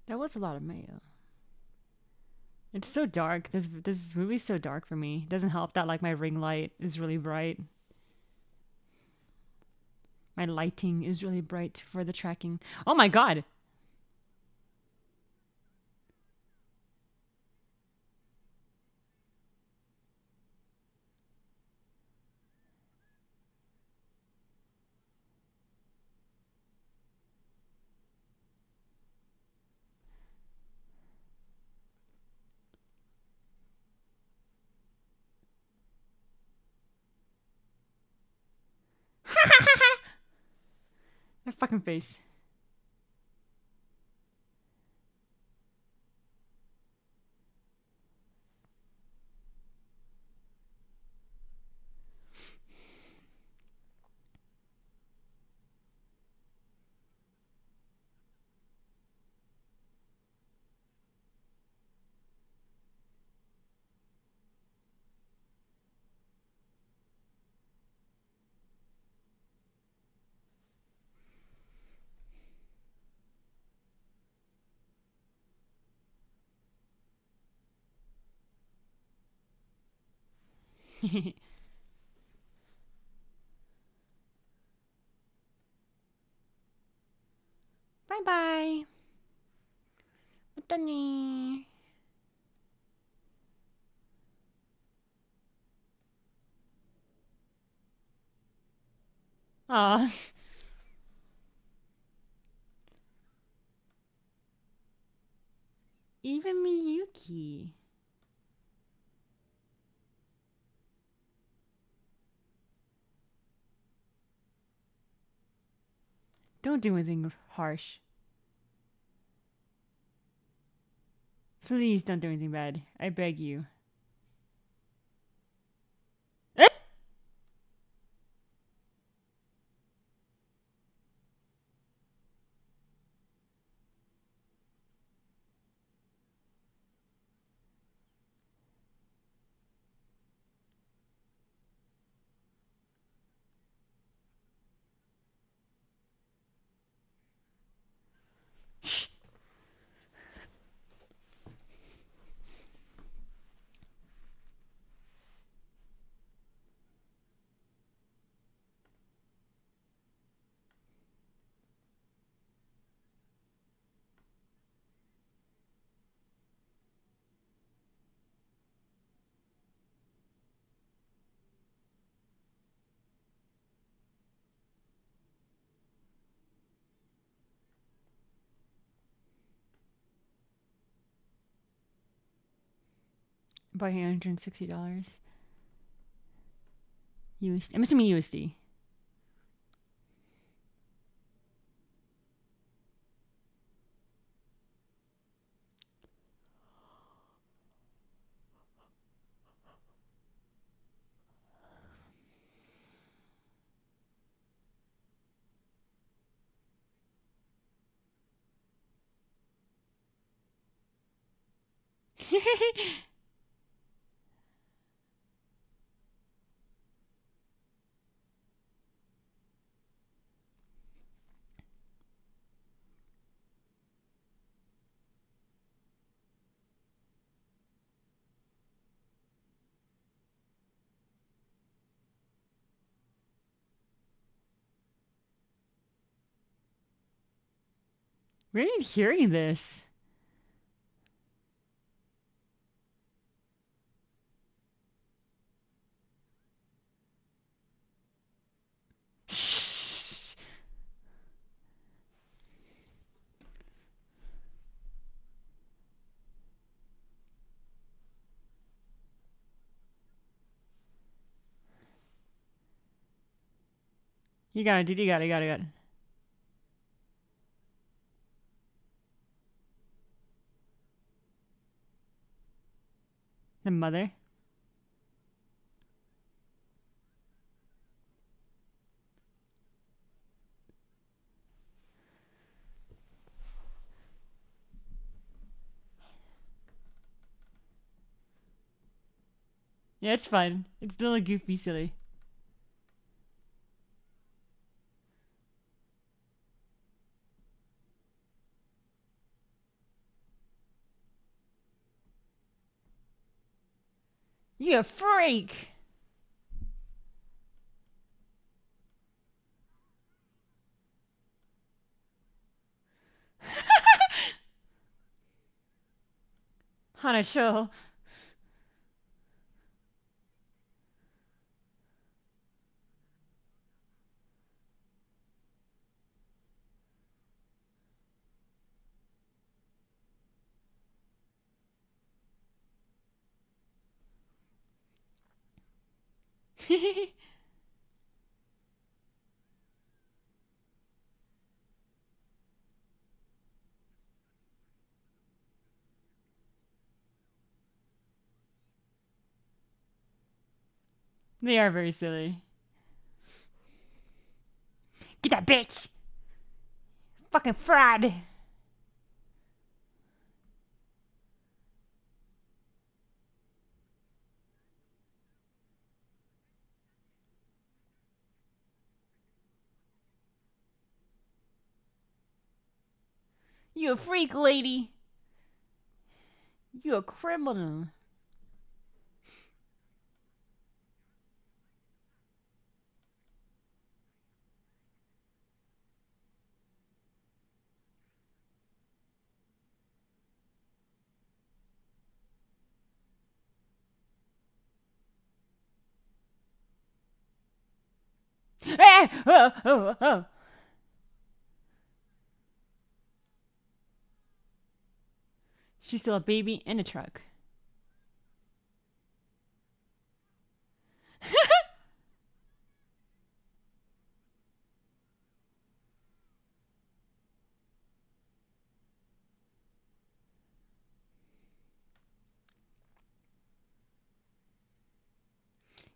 That was a lot of mayo. It's so dark. This movie's so dark for me. It doesn't help that like my ring light is really bright. My lighting is really bright for the tracking. Oh my god! That fucking face. Bye bye. Matani. Aw. Even Miyuki. Don't do anything harsh. Please don't do anything bad. I beg you. By $160. USD. I'm assuming USD. Where are you hearing this? You got it, dude. You got it. You got it. You got it. The mother. Yeah, it's fun. It's still a goofy, silly. You a freak. Hana, chill. They are very silly. Get that bitch! Fucking fraud! You a freak, lady! You a criminal. Oh. She's still a baby in a truck.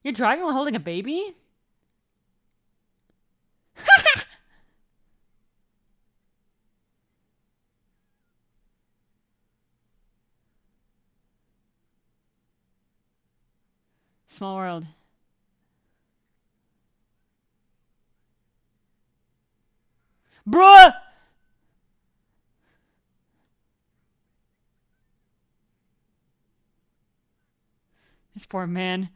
You're driving while holding a baby? Small world. Bruh! This poor man.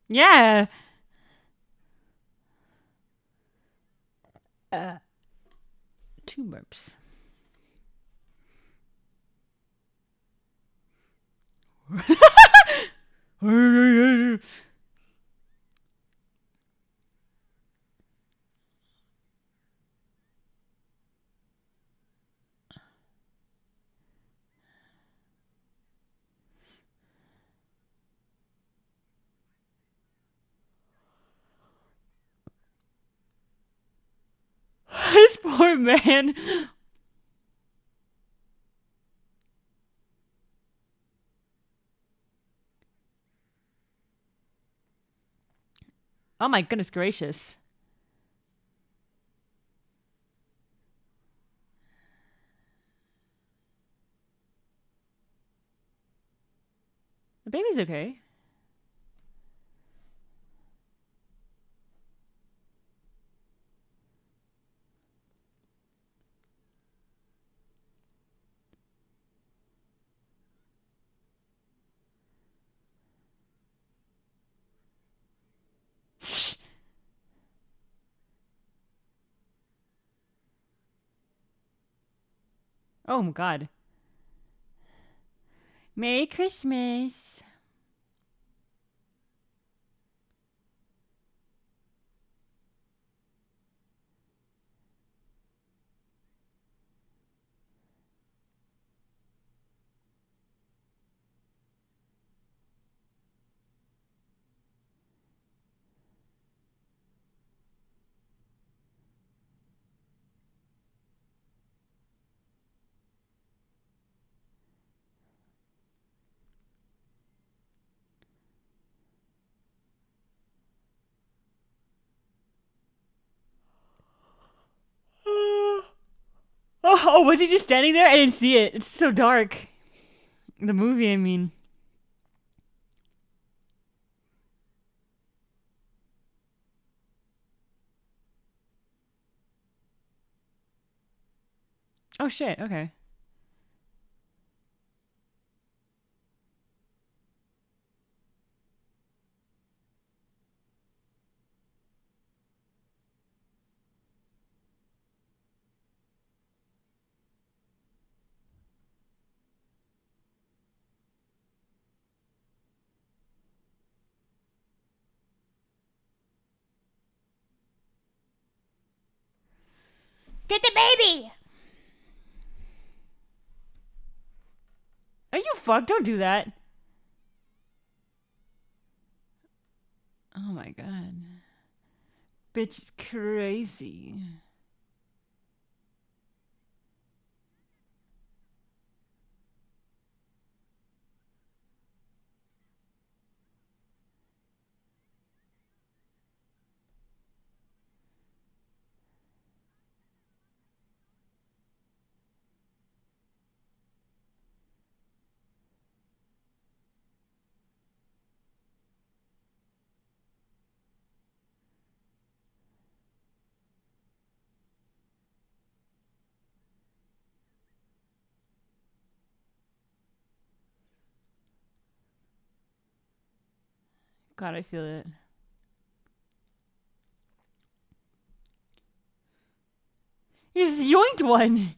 Yeah. 2 burps. This poor man. Oh my goodness gracious. The baby's okay. Oh my god. Merry Christmas. Oh, was he just standing there? I didn't see it. It's so dark. The movie, I mean. Oh shit. Okay. Get the baby! Are you fucked? Don't do that. Oh my god. Bitch is crazy. God, I feel it. You just yoinked one.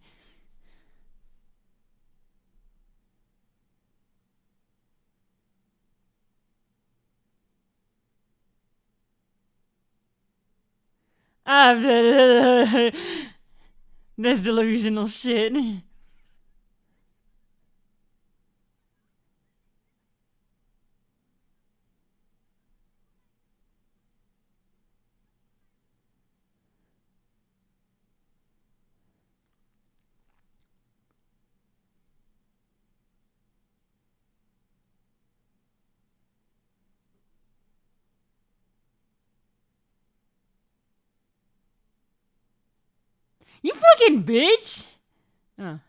Ah, that's delusional shit. You fucking bitch. Oh.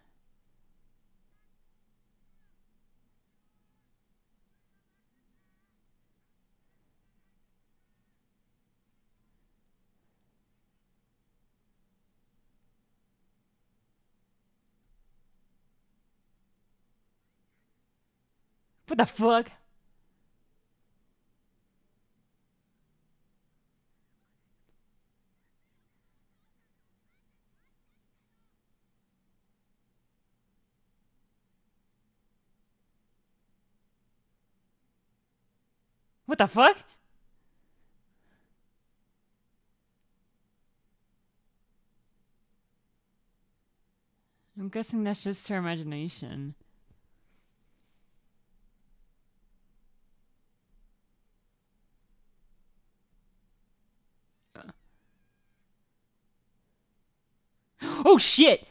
What the fuck? What the fuck? I'm guessing that's just her imagination. Oh shit!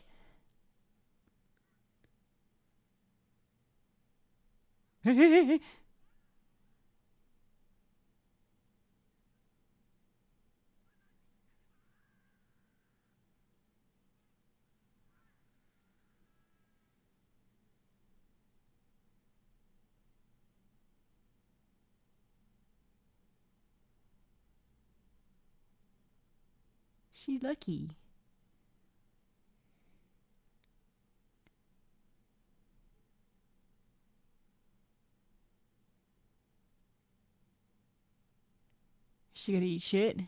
She lucky. She gonna eat shit?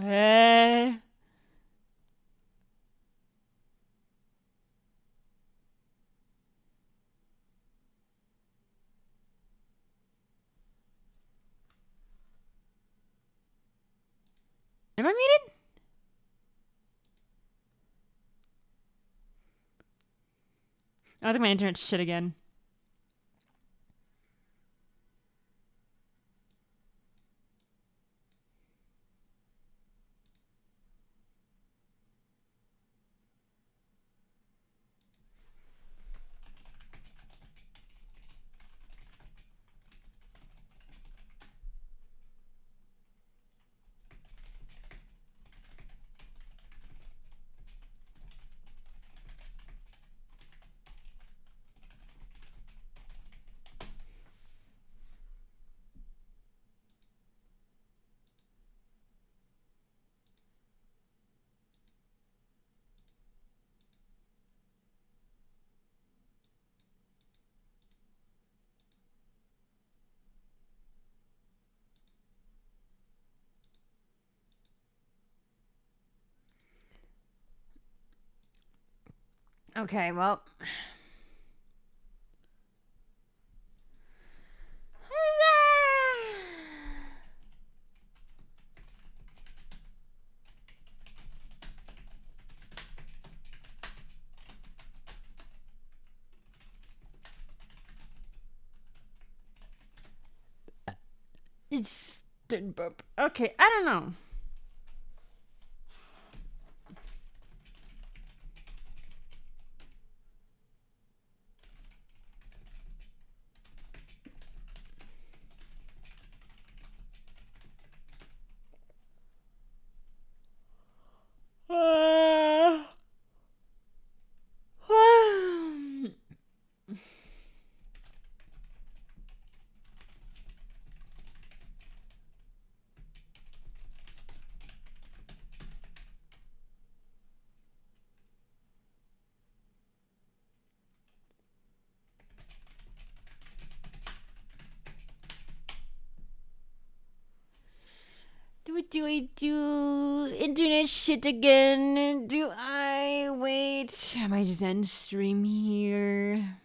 Eh. Am I muted? I think my internet's shit again. Okay, well. It's okay, I don't know. Do I do internet shit again? Do I wait? I might just end stream here.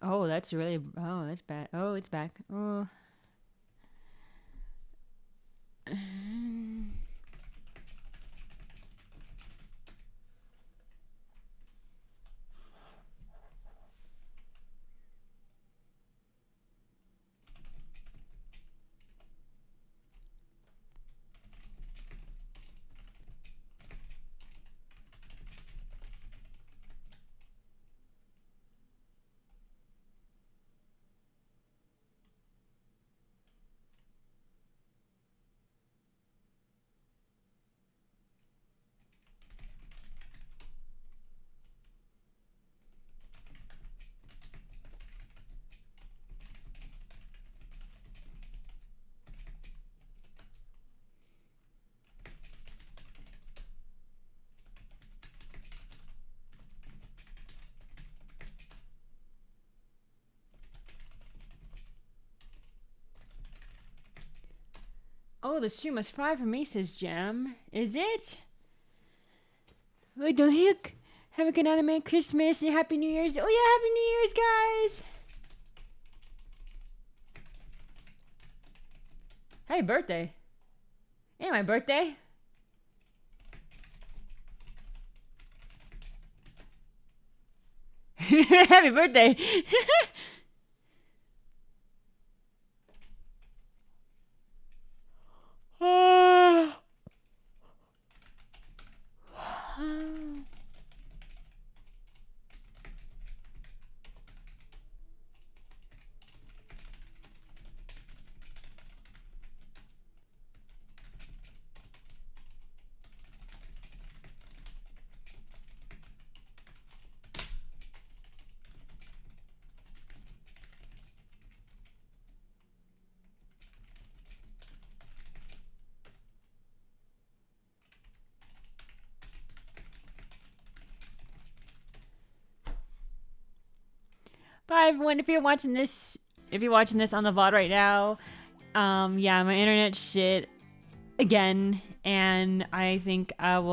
Oh, that's really. Oh, that's bad. Oh, it's back. Oh. Oh, the stream was 5 from Mace's Jam. Is it? What the heck? Have a good night, Merry Christmas and Happy New Year's. Oh yeah, Happy New Year's, guys! Happy birthday. Ain't my birthday. Happy birthday. Bye, everyone. If you're watching this if you're watching this on the VOD right now, yeah, my internet shit again, and I think I've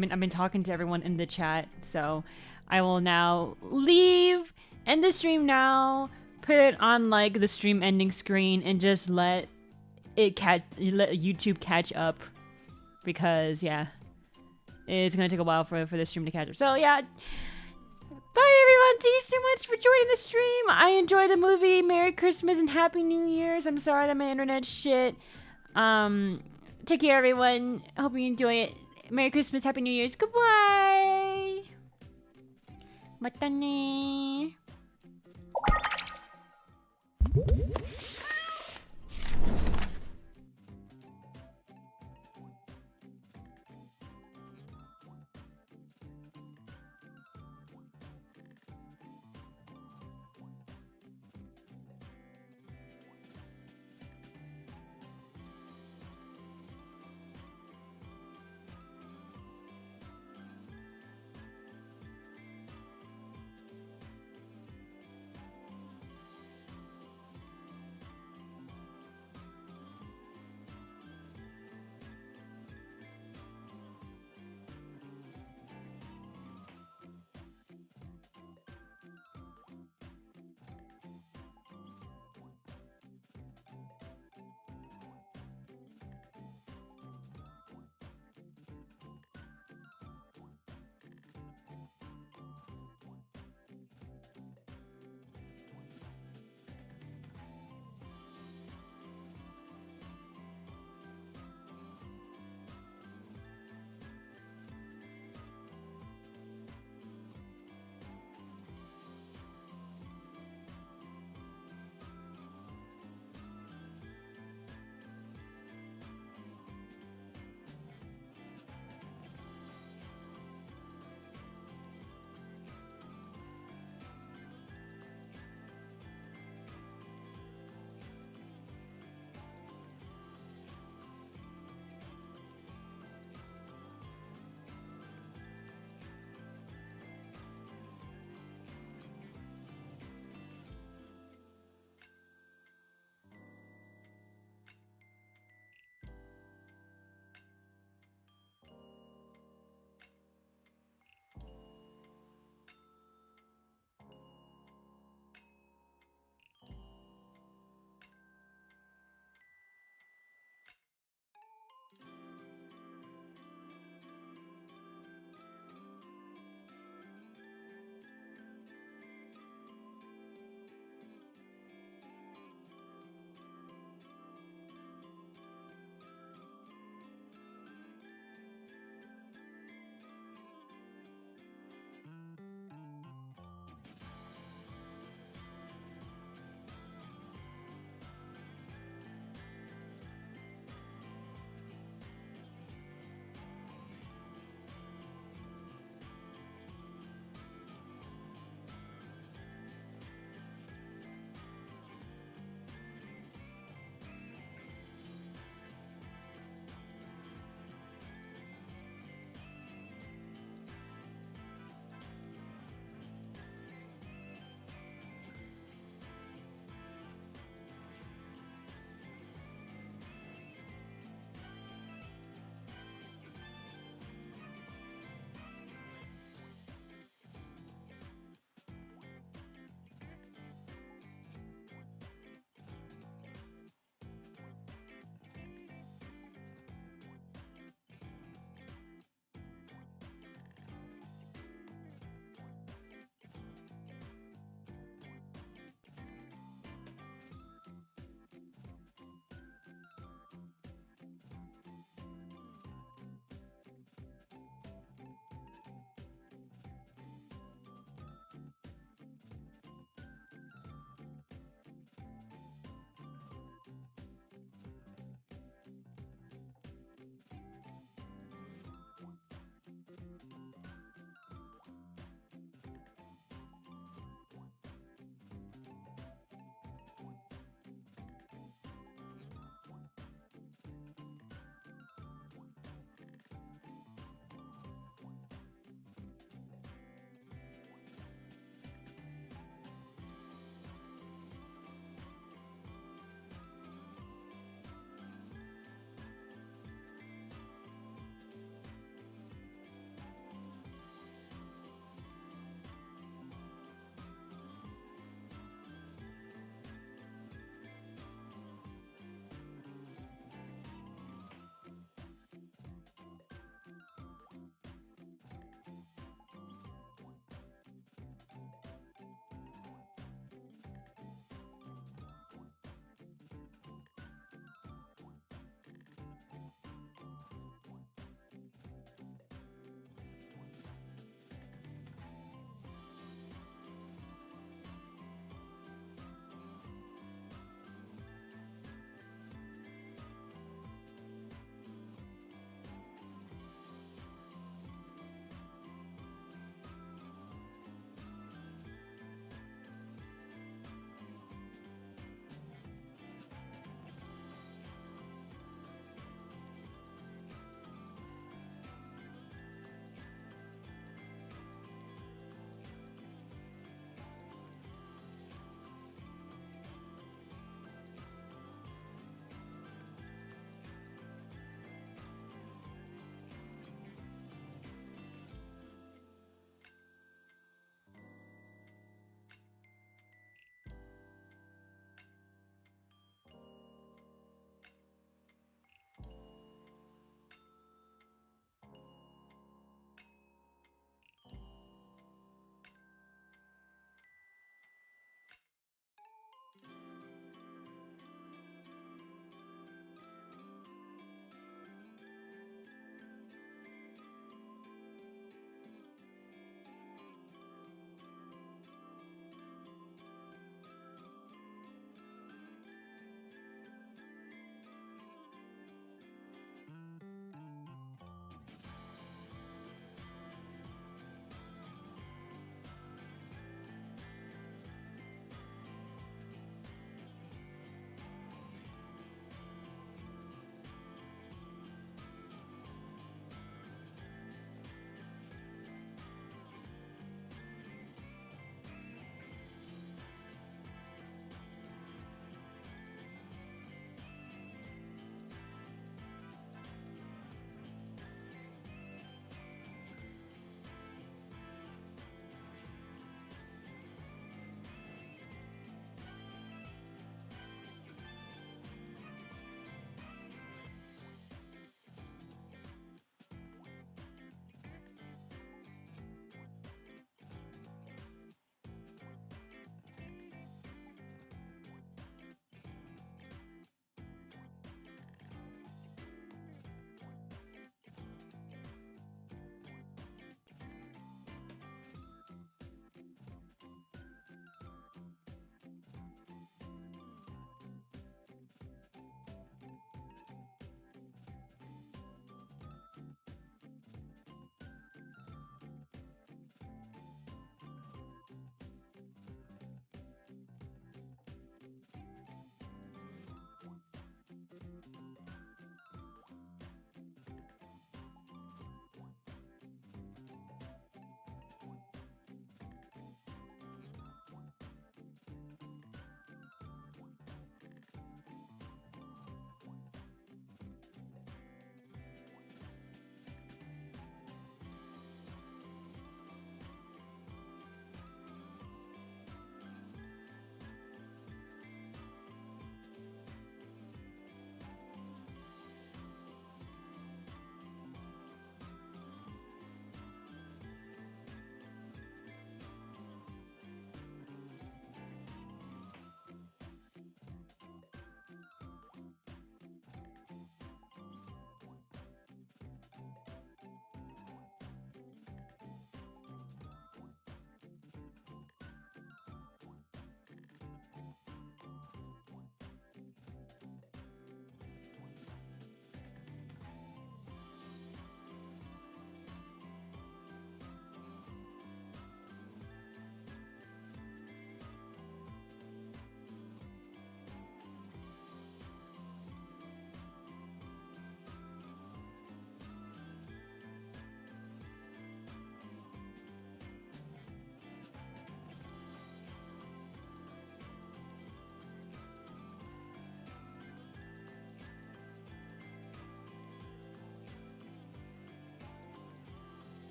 been talking to everyone in the chat, so I will now leave, end the stream now, put it on like the stream ending screen, and just let YouTube catch up, because yeah, it's gonna take a while for the stream to catch up. So yeah, bye everyone, thank you so much for joining the stream. I enjoyed the movie. Merry Christmas and Happy New Year's. I'm sorry that my internet shit. Take care everyone, hope you enjoy it. Merry Christmas, Happy New Year's, goodbye. Mata ne.